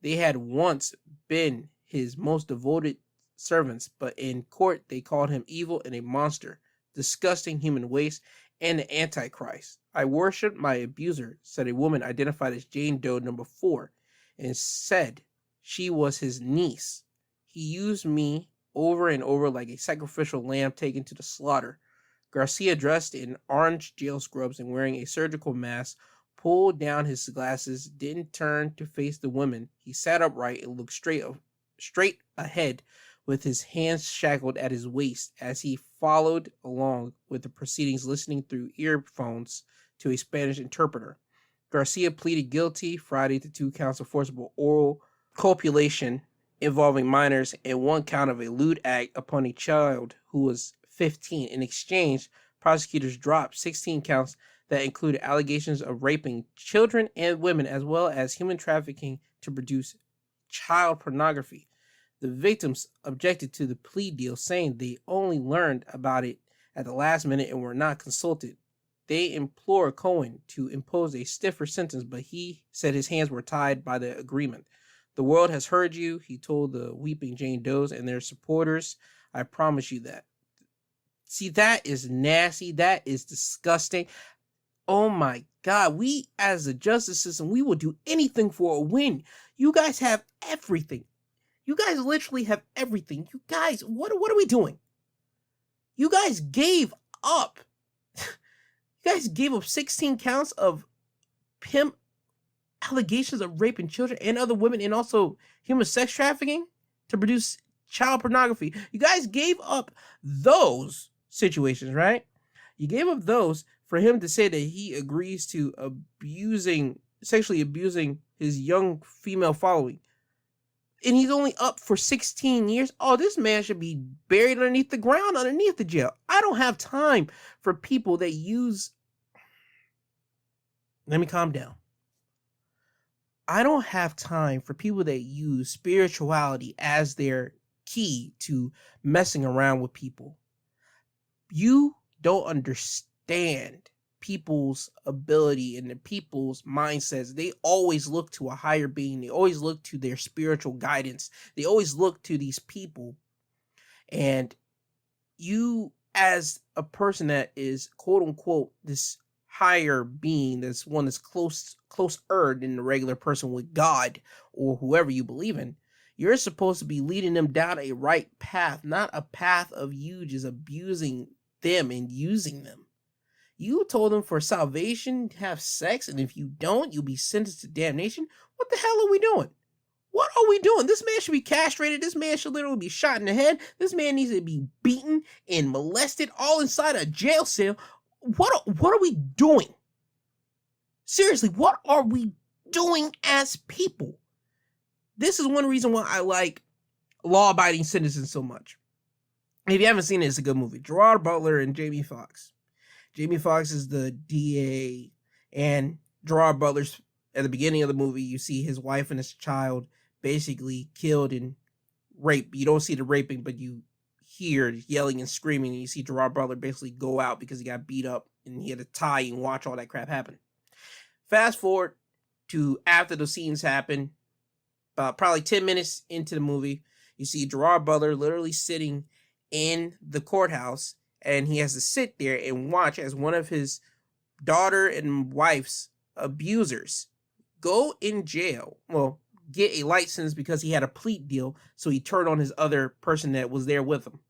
They had once been his most devoted servants, but in court they called him evil and a monster, disgusting human waste, and the Antichrist. I worshiped my abuser, said a woman identified as Jane Doe number 4, and said she was his niece. He used me over and over like a sacrificial lamb taken to the slaughter. Garcia, dressed in orange jail scrubs and wearing a surgical mask, pulled down his glasses, didn't turn to face the women. He sat upright and looked straight ahead with his hands shackled at his waist as he followed along with the proceedings, listening through earphones to a Spanish interpreter. Garcia pleaded guilty Friday to 2 counts of forcible oral copulation involving minors and 1 count of a lewd act upon a child who was 15. In exchange, prosecutors dropped 16 counts that included allegations of raping children and women, as well as human trafficking to produce child pornography. The victims objected to the plea deal, saying they only learned about it at the last minute and were not consulted. They implored Cohen to impose a stiffer sentence, but he said his hands were tied by the agreement. The world has heard you, he told the weeping Jane Does and their supporters. I promise you that. See, that is nasty. That is disgusting. Oh my God. We, as the justice system, we will do anything for a win. You guys have everything. You guys literally have everything. You guys, what are we doing? You guys gave up. You guys gave up 16 counts of pimp allegations of raping children and other women and also human sex trafficking to produce child pornography. You guys gave up those situations, right? You gave up those for him to say that he agrees to sexually abusing his young female following. And he's only up for 16 years. Oh, this man should be buried underneath the ground, underneath the jail. I don't have time for people that use... Let me calm down. I don't have time for people that use spirituality as their key to messing around with people. You don't understand people's ability and the people's mindsets. They always look to a higher being. They always look to their spiritual guidance. They always look to these people. And you, as a person that is quote unquote this higher being, that's one that's closer than the regular person with God or whoever you believe in, you're supposed to be leading them down a right path, not a path of you just abusing them and using them. You told them for salvation, have sex, and if you don't, you'll be sentenced to damnation. What the hell are we doing? What are we doing? This man should be castrated. This man should literally be shot in the head. This man needs to be beaten and molested all inside a jail cell. What are we doing? Seriously, what are we doing as people? This is one reason why I like law-abiding citizens so much. If you haven't seen it, it's a good movie. Gerard Butler and Jamie Foxx. Jamie Foxx is the DA, and Gerard Butler's, at the beginning of the movie, you see his wife and his child basically killed and raped. You don't see the raping, but you hear yelling and screaming, and you see Gerard Butler basically go out because he got beat up, and he had to tie and watch all that crap happen. Fast forward to after the scenes happen, about probably 10 minutes into the movie, you see Gerard Butler literally sitting in the courthouse, and he has to sit there and watch as one of his daughter and wife's abusers go in jail. Well, get a license because he had a plea deal, so he turned on his other person that was there with him.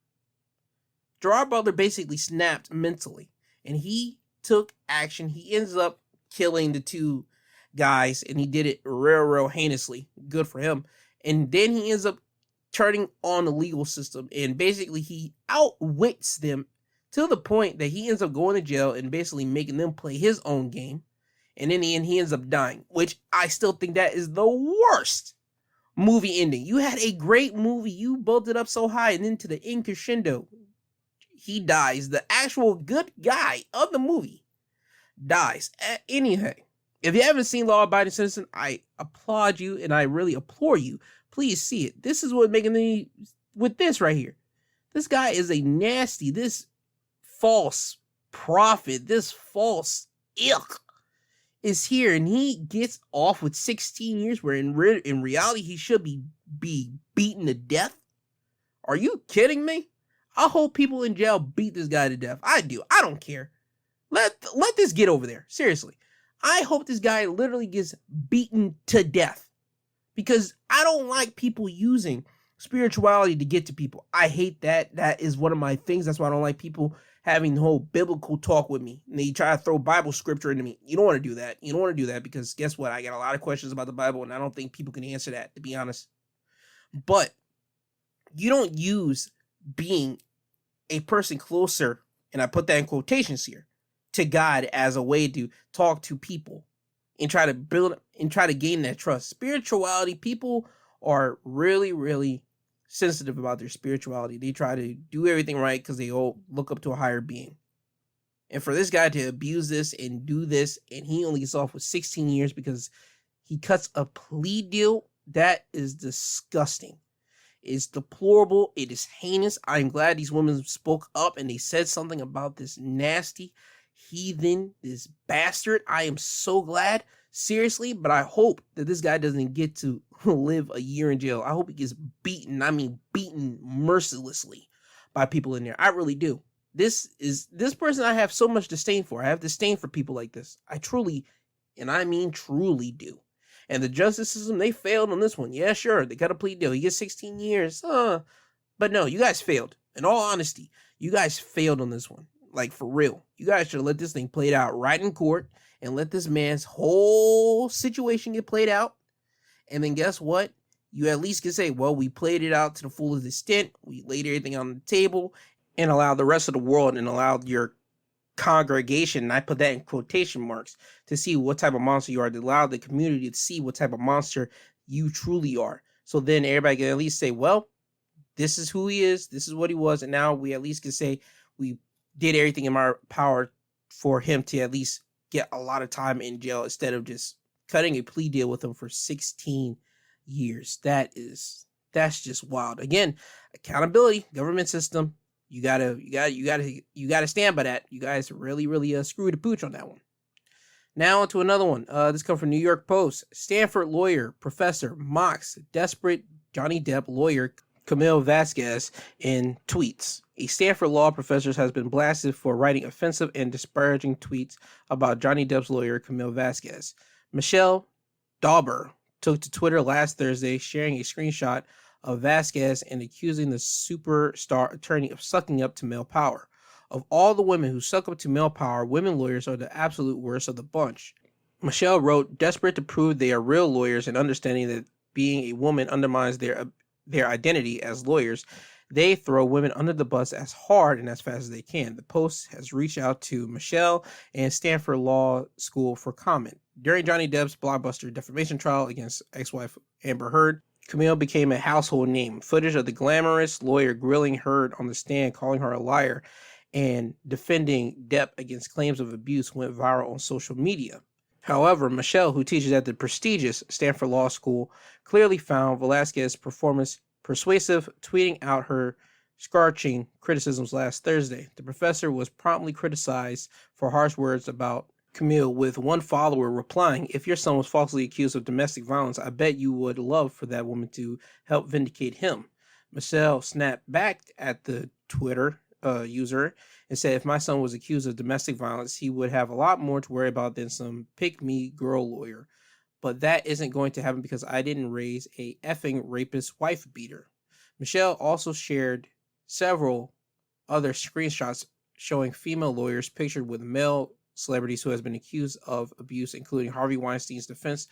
Gerard Butler basically snapped mentally, and he took action. He ends up killing the two guys, and he did it real heinously. Good for him. And then he ends up turning on the legal system, and basically he outwits them to the point that he ends up going to jail and basically making them play his own game. And in the end, he ends up dying, which I still think that is the worst movie ending. You had a great movie. You built it up so high, and then to the end crescendo, he dies. The actual good guy of the movie dies. Anyhow, if you haven't seen Law Abiding Citizen, I applaud you and I really implore you. Please see it. This is what making me with this right here. This guy is a nasty, this false prophet, this false ilk is here, and he gets off with 16 years where in reality he should be beaten to death. Are you kidding me? I hope people in jail beat this guy to death. I do. I don't care. Let this get over there. Seriously. I hope this guy literally gets beaten to death, because I don't like people using spirituality to get to people. I hate that. That is one of my things. That's why I don't like people having the whole biblical talk with me. And they try to throw Bible scripture into me. You don't want to do that. You don't want to do that, because guess what? I got a lot of questions about the Bible, and I don't think people can answer that, to be honest. But you don't use being a person closer, and I put that in quotations here, to God as a way to talk to people and try to build and try to gain that trust. Spirituality, people are really sensitive about their spirituality. They try to do everything right because they all look up to a higher being. And for this guy to abuse this and do this, and he only gets off with 16 years because he cuts a plea deal, that is disgusting. It's deplorable. It is heinous. I'm glad these women spoke up and they said something about this nasty heathen, this bastard. I am so glad, seriously, but I hope that this guy doesn't get to live a year in jail. I hope he gets beaten. I mean, beaten mercilessly by people in there. I really do. This person I have so much disdain for. I have disdain for people like this. I truly, and I mean truly do. And the justice system, they failed on this one. Yeah, sure, they got a plea deal. He gets 16 years. But no, you guys failed. In all honesty, you guys failed on this one. Like, for real. You guys should have let this thing played out right in court and let this man's whole situation get played out. And then guess what? You at least can say, well, we played it out to the fullest extent. We laid everything on the table and allowed the rest of the world and allowed your congregation, and I put that in quotation marks, to see what type of monster you are, to allow the community to see what type of monster you truly are. So then everybody can at least say, well, this is who he is, this is what he was, and now we at least can say we did everything in our power for him to at least get a lot of time in jail instead of just cutting a plea deal with him for 16 years. That's just wild. Again, accountability, government system. You gotta stand by that. You guys really screwed the pooch on that one. Now on to another one. This comes from New York Post. Stanford lawyer professor mocks desperate Johnny Depp lawyer Camille Vasquez in tweets. A Stanford Law Professor has been blasted for writing offensive and disparaging tweets about Johnny Depp's lawyer Camille Vasquez. Michelle Dauber took to Twitter last Thursday, sharing a screenshot of Vasquez and accusing the superstar attorney of sucking up to male power. Of all the women who suck up to male power, women lawyers are the absolute worst of the bunch. Michelle wrote, desperate to prove they are real lawyers and understanding that being a woman undermines their identity as lawyers, they throw women under the bus as hard and as fast as they can. The Post has reached out to Michelle and Stanford Law School for comment. During Johnny Depp's blockbuster defamation trial against ex-wife Amber Heard, Camille became a household name. Footage of the glamorous lawyer grilling Heard on the stand, calling her a liar, and defending Depp against claims of abuse went viral on social media. However, Michelle, who teaches at the prestigious Stanford Law School, clearly found Vasquez's performance persuasive, tweeting out her scorching criticisms last Thursday. The professor was promptly criticized for harsh words about Camille, with one follower replying, if your son was falsely accused of domestic violence, I bet you would love for that woman to help vindicate him. Michelle snapped back at the Twitter user and said, if my son was accused of domestic violence, he would have a lot more to worry about than some pick-me girl lawyer. but that isn't going to happen because I didn't raise a effing rapist wife beater. Michelle also shared several other screenshots showing female lawyers pictured with male celebrities who has been accused of abuse, including Harvey Weinstein's defense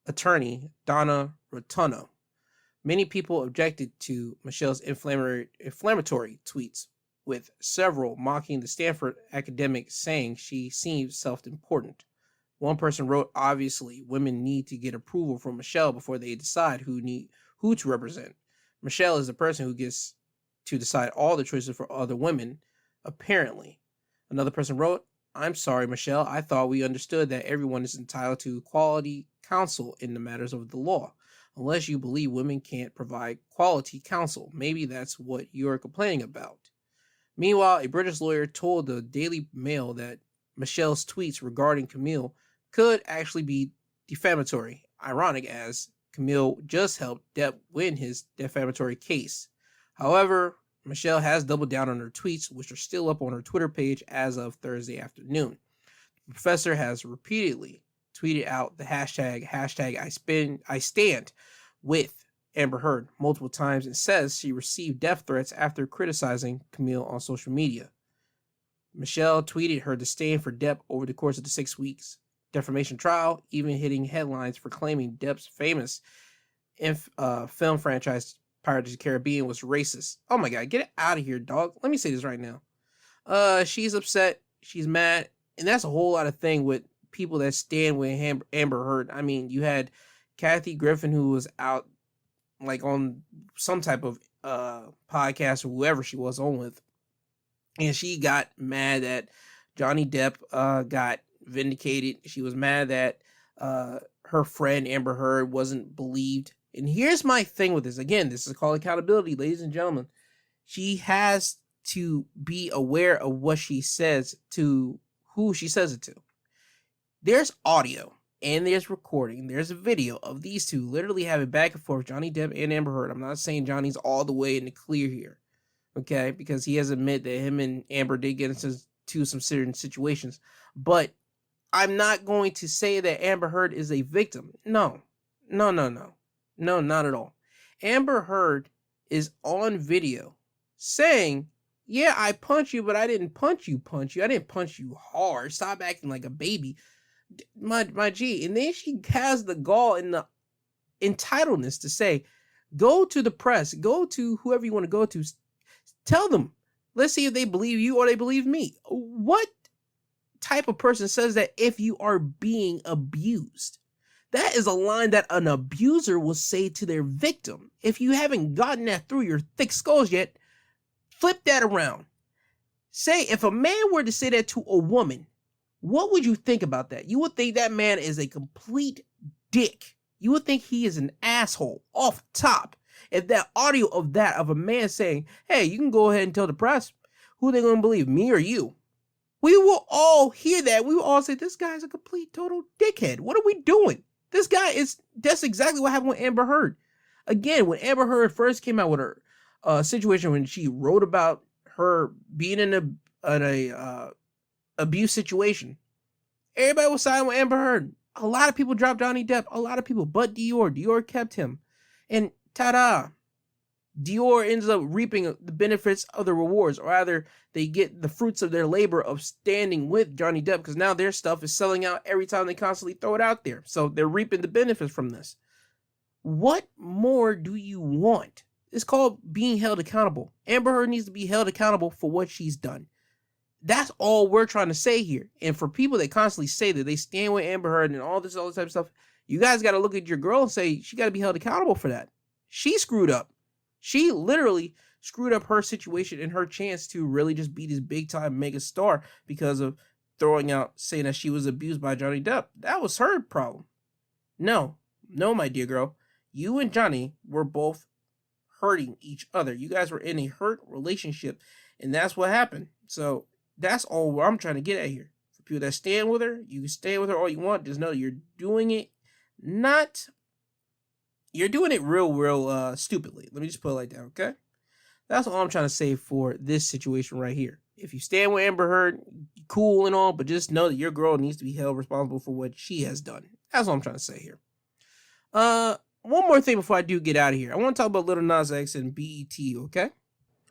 attorney, Donna Rotuno. Many people objected to Michelle's inflammatory tweets, with several mocking the Stanford academic, saying she seems self-important. One person wrote, "Obviously, women need to get approval from Michelle before they decide who to represent. Michelle is the person who gets to decide all the choices for other women, apparently." Another person wrote, "I'm sorry, Michelle. I thought we understood that everyone is entitled to quality counsel in the matters of the law. Unless you believe women can't provide quality counsel, maybe that's what you're complaining about." Meanwhile, a British lawyer told the Daily Mail that Michelle's tweets regarding Camille could actually be defamatory. Ironic, as Camille just helped Depp win his defamatory case. However, Michelle has doubled down on her tweets, which are still up on her Twitter page as of Thursday afternoon. The professor has repeatedly tweeted out the hashtag I stand with Amber Heard multiple times and says she received death threats after criticizing Camille on social media. Michelle tweeted her disdain for Depp over the course of the 6 weeks defamation trial, even hitting headlines for claiming Depp's famous film franchise Pirates of the Caribbean was racist. Oh my God, get it out of here, dog. Let me say this right now. She's upset, she's mad, and that's a whole lot of thing with people that stand with Amber Heard. I mean, you had Kathy Griffin, who was out like on some type of podcast or whoever she was on with, and she got mad that Johnny Depp got vindicated. She was mad that her friend Amber Heard wasn't believed. And here's my thing with this. Again, this is called accountability, ladies and gentlemen. She has to be aware of what she says to who she says it to. There's audio and there's recording. There's a video of these two literally having back and forth, Johnny Depp and Amber Heard. I'm not saying Johnny's all the way in the clear here, okay? Because he has admitted that him and Amber did get into some certain situations. But I'm not going to say that Amber Heard is a victim. No, not at all. Amber Heard is on video saying, "Yeah, I punched you, but I didn't punch you. I didn't punch you hard. Stop acting like a baby." My G. And then she has the gall and the entitledness to say, go to the press, go to whoever you want to go to, tell them, let's see if they believe you or they believe me. What type of person says that if you are being abused? That is a line that an abuser will say to their victim. If you haven't gotten that through your thick skulls yet, flip that around. Say, if a man were to say that to a woman, what would you think about that? You would think that man is a complete dick. You would think he is an asshole off top. If that audio of a man saying, "Hey, you can go ahead and tell the press," who are they going to believe, me or you? We will all hear that. We will all say, this guy's a complete total dickhead. What are we doing? That's exactly what happened with Amber Heard. Again, when Amber Heard first came out with her situation when she wrote about her being in a abuse situation, everybody was siding with Amber Heard. A lot of people dropped Johnny Depp. A lot of people, but Dior kept him. And ta-da, Dior ends up reaping the benefits of the rewards, or rather, they get the fruits of their labor of standing with Johnny Depp, because now their stuff is selling out every time they constantly throw it out there. So they're reaping the benefits from this. What more do you want? It's called being held accountable. Amber Heard needs to be held accountable for what she's done. That's all we're trying to say here. And for people that constantly say that they stand with Amber Heard and all this type of stuff, you guys got to look at your girl and say she got to be held accountable for that. She screwed up. She literally screwed up her situation and her chance to really just be this big time mega star because of saying that she was abused by Johnny Depp. That was her problem. No, my dear girl. You and Johnny were both hurting each other. You guys were in a hurt relationship, and that's what happened. So that's all I'm trying to get at here. For people that stand with her, you can stand with her all you want. Just know that you're doing it real stupidly. Let me just put it like that, okay? That's all I'm trying to say for this situation right here. If you stand with Amber Heard, cool and all, but just know that your girl needs to be held responsible for what she has done. That's all I'm trying to say here. One more thing before I do get out of here. I want to talk about Lil Nas X and BET, okay?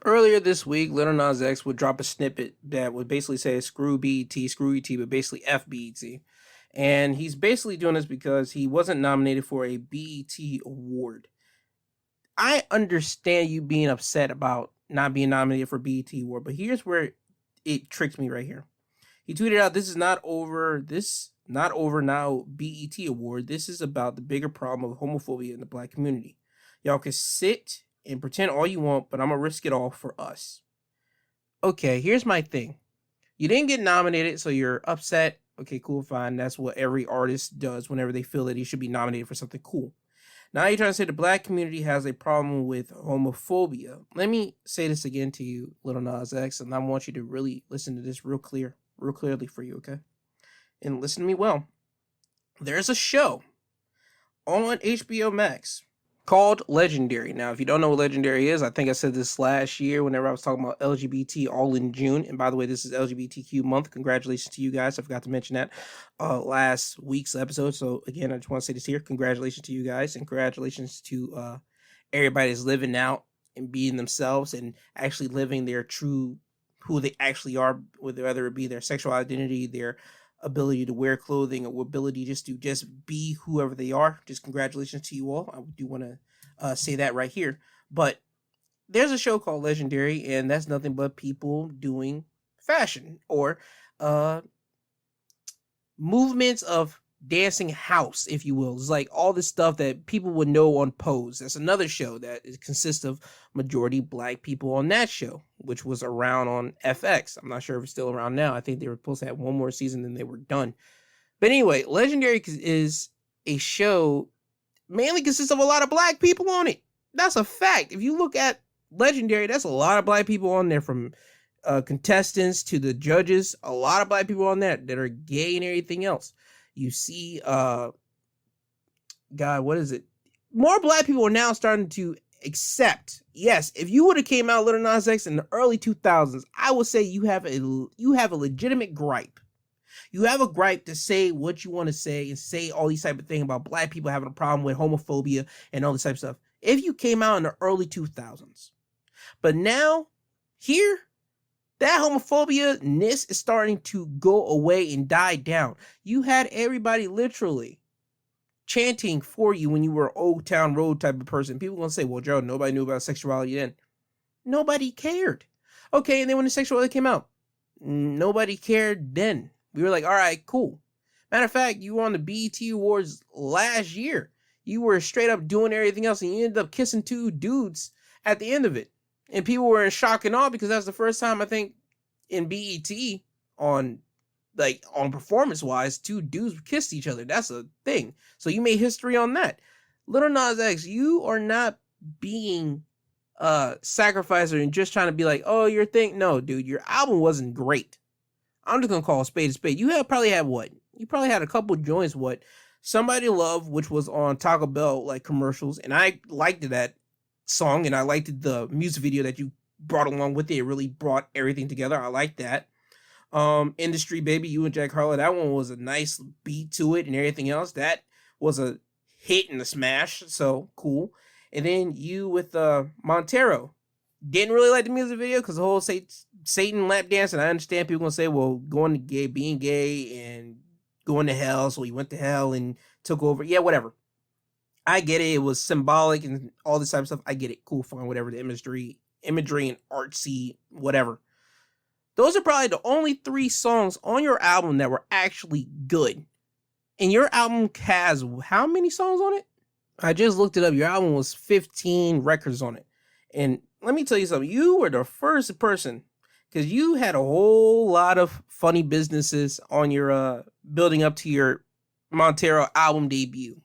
Earlier this week, Lil Nas X would drop a snippet that would basically say, screw BET, screw ET, but basically F BET. And he's basically doing this because he wasn't nominated for a BET award. I understand you being upset about not being nominated for BET award, but here's where it tricked me right here. He tweeted out, "This is not over now BET award. This is about the bigger problem of homophobia in the black community. Y'all can sit and pretend all you want, but I'm gonna risk it all for us." Okay, here's my thing. You didn't get nominated, so you're upset. Okay, cool, fine. That's what every artist does whenever they feel that he should be nominated for something cool. Now you're trying to say the black community has a problem with homophobia. Let me say this again to you, Lil Nas X, and I want you to really listen to this real clearly for you, okay? And listen to me well. There's a show on HBO Max called Legendary. Now, if you don't know what Legendary is, I think I said this last year whenever I was talking about LGBT all in June. And by the way, this is LGBTQ month. Congratulations to you guys. I forgot to mention that last week's episode. So again, I just want to say this here. Congratulations to you guys, and congratulations to everybody that's living out and being themselves and actually living their true, who they actually are, whether it be their sexual identity, their ability to wear clothing, or ability just to be whoever they are. Just congratulations to you all. I do want to say that right here. But there's a show called Legendary, and that's nothing but people doing fashion or movements of dancing house, if you will. It's like all this stuff that people would know on Pose. That's another show that consists of majority black people on that show, which was around on FX. I'm not sure if it's still around now. I think they were supposed to have one more season and they were done. But anyway, Legendary is a show mainly consists of a lot of black people on it. That's a fact. If you look at Legendary, that's a lot of black people on there, from contestants to the judges. A lot of black people on there that are gay and everything else. You see, God, what is it? More black people are now starting to accept. Yes, if you would have came out Lil Nas X in the early 2000s, I would say you have a legitimate gripe. You have a gripe to say what you want to say and say all these type of things about black people having a problem with homophobia and all this type of stuff. If you came out in the early 2000s, but now here, that homophobia-ness is starting to go away and die down. You had everybody literally chanting for you when you were an Old Town Road type of person. People going to say, well, Joe, nobody knew about sexuality then. Nobody cared. Okay, and then when the sexuality came out, nobody cared then. We were like, all right, cool. Matter of fact, you were on the BET Awards last year. You were straight up doing everything else, and you ended up kissing two dudes at the end of it. And people were in shock and awe because that's the first time, I think, in BET on performance-wise, two dudes kissed each other. That's a thing. So you made history on that. Lil Nas X, you are not being sacrificed and just trying to be like, oh, your thing. No, dude, your album wasn't great. I'm just going to call a spade a spade. You probably had what? You probably had a couple joints, what? Somebody Love, which was on Taco Bell, like, commercials. And I liked that song, and I liked the music video that you brought along with it. It really brought everything together. I like that. Industry Baby, you and Jack Harlow, that one was a nice beat to it and everything else. That was a hit and a smash, so cool. And then you with Montero, didn't really like the music video because the whole Satan lap dance, and I understand people gonna say, well, being gay and going to hell, so he went to hell and took over. Yeah, whatever. I get it. It was symbolic and all this type of stuff. I get it. Cool, fine, whatever. The imagery and artsy, whatever. Those are probably the only 3 songs on your album that were actually good. And your album has how many songs on it? I just looked it up. Your album was 15 records on it. And let me tell you something. You were the first person, because you had a whole lot of funny businesses on your building up to your Montero album debut.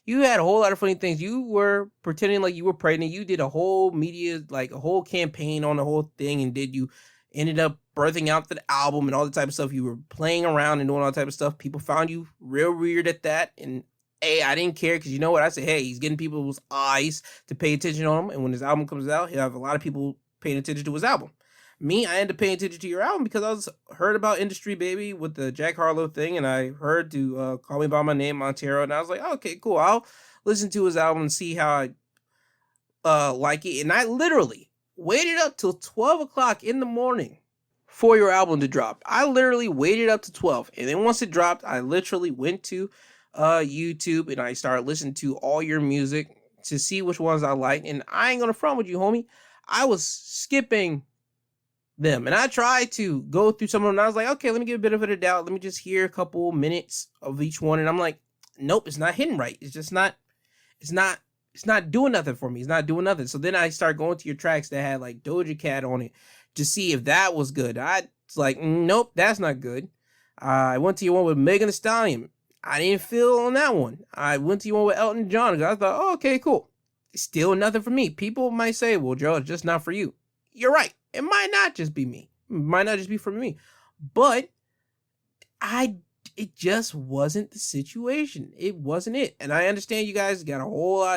You had a whole lot of funny things. You were pretending like you were pregnant. You did a whole media, like a whole campaign on the whole thing, and you ended up birthing out the album and all the type of stuff. You were playing around and doing all the type of stuff. People found you real weird at that. And hey, I didn't care, because you know what? I said, hey, he's getting people's eyes to pay attention on him. And when his album comes out, he'll have a lot of people paying attention to his album. Me, I ended up paying attention to your album because I heard about Industry Baby with the Jack Harlow thing, and I heard to Call Me By My Name, Montero, and I was like, oh, okay, cool. listen to his album and see how I like it. And I literally waited up till 12 o'clock in the morning for your album to drop. I literally waited up to 12. And then once it dropped, I literally went to YouTube and I started listening to all your music to see which ones I liked. And I ain't gonna front with you, homie. I was skipping them. And I tried to go through some of them. And I was like, okay, let me give a bit of a doubt. Let me just hear a couple minutes of each one. And I'm like, nope, it's not hitting right. It's just not, it's not doing nothing for me. It's not doing nothing. So then I started going to your tracks that had like Doja Cat on it to see if that was good. I was like, nope, that's not good. I went to your one with Megan Thee Stallion. I didn't feel on that one. I went to your one with Elton John. I thought, oh, okay, cool. Still nothing for me. People might say, well, Joe, it's just not for you. You're right. It might not just be me. It might not just be for me. But it just wasn't the situation. It wasn't it. And I understand you guys got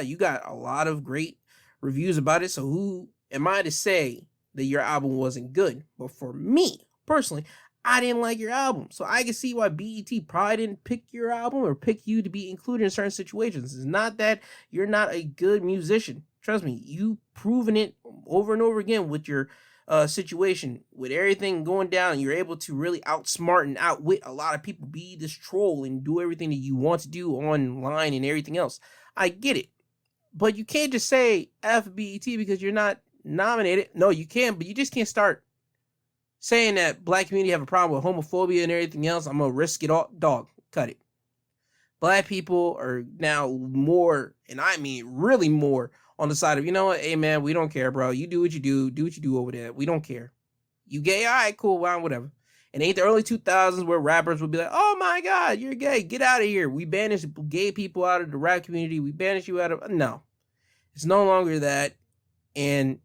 you got a lot of great reviews about it. So who am I to say that your album wasn't good? But for me, personally, I didn't like your album. So I can see why BET probably didn't pick your album or pick you to be included in certain situations. It's not that you're not a good musician. Trust me, you've proven it over and over again with your situation, with everything going down, and you're able to really outsmart and outwit a lot of people, be this troll and do everything that you want to do online and everything else. I get it. But you can't just say F BET because you're not nominated. No, you can, but you just can't start saying that black community have a problem with homophobia and everything else. I'm gonna risk it all. Dog, cut it. Black people are now more, and I mean really more, on the side of, you know what, hey man, we don't care, bro. You do what you do over there. We don't care. You gay? All right, cool, well, whatever. And ain't the early 2000s where rappers would be like, oh my God, you're gay. Get out of here. We banished gay people out of the rap community. We banished you out of, no. It's no longer that. And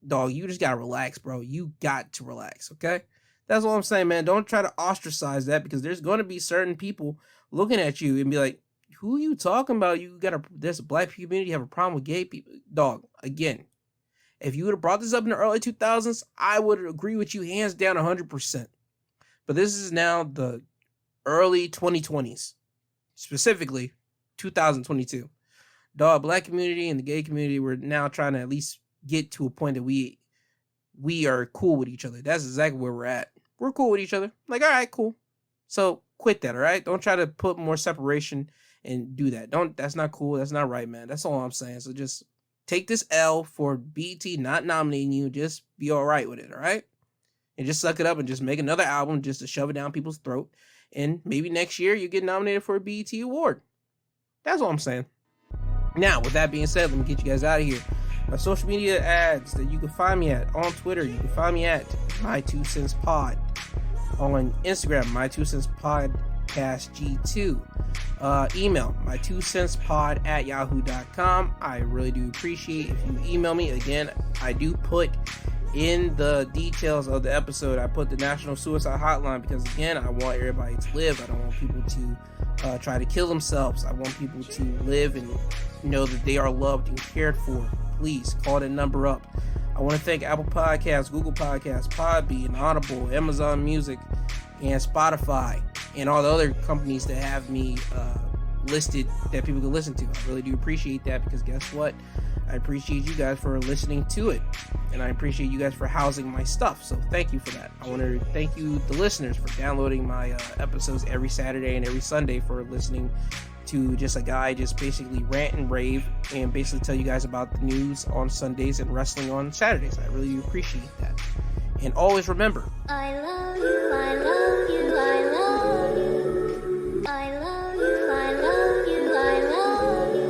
dog, you just gotta relax, bro. You got to relax, okay? That's all I'm saying, man. Don't try to ostracize that, because there's going to be certain people looking at you and be like, who are you talking about? There's a black community have a problem with gay people. Dog, again, if you would have brought this up in the early 2000s, I would agree with you hands down 100%. But this is now the early 2020s, specifically 2022. Dog, black community and the gay community, we're now trying to at least get to a point that we are cool with each other. That's exactly where we're at. We're cool with each other. Like, all right, cool. So quit that, all right? Don't try to put more separation and do that. That's not cool. That's not right, man. That's all I'm saying. So just take this L for BET not nominating you. Just be all right with it, all right? And just suck it up and just make another album just to shove it down people's throat. And maybe next year you get nominated for a BET award. That's all I'm saying. Now, with that being said, let me get you guys out of here. My social media ads that you can find me at on Twitter. You can find me at My2CentsPod. On Instagram, My2CentsPodcastG2. Email my2centspod@yahoo.com. I really do appreciate if you email me. Again, I do put in the details of the episode, I put the National Suicide Hotline, because again, I want everybody to live. I don't want people to try to kill themselves. I want people to live and know that they are loved and cared for. Please call that number up. I want to thank Apple Podcasts, Google Podcasts, Podbean, Audible, Amazon Music, and Spotify, and all the other companies that have me listed that people can listen to. I really do appreciate that, because guess what? I appreciate you guys for listening to it, and I appreciate you guys for housing my stuff. So thank you for that. I want to thank you, the listeners, for downloading my episodes every Saturday and every Sunday, for listening to just a guy just basically rant and rave and basically tell you guys about the news on Sundays and wrestling on Saturdays. I really do appreciate that. And always remember, I love you, I love you, I love you. I love you, I love you, I love you.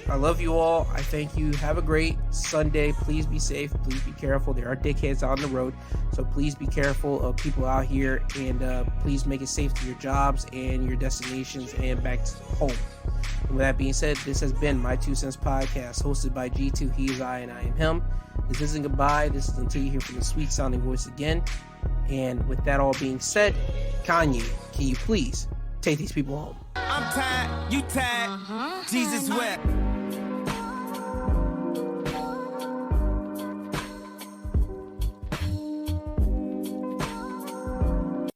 I love you all. I thank you. Have a great Sunday. Please be safe. Please be careful. There are dickheads on the road, so please be careful of people out here, and please make it safe to your jobs and your destinations and back to home. And with that being said, this has been My 2 Cents Podcast, hosted by G2. He is I, and I am him. This isn't goodbye. This is until you hear from the sweet sounding voice again. And with that all being said, Kanye, can you please take these people home? I'm tired, you tired, Jesus wept.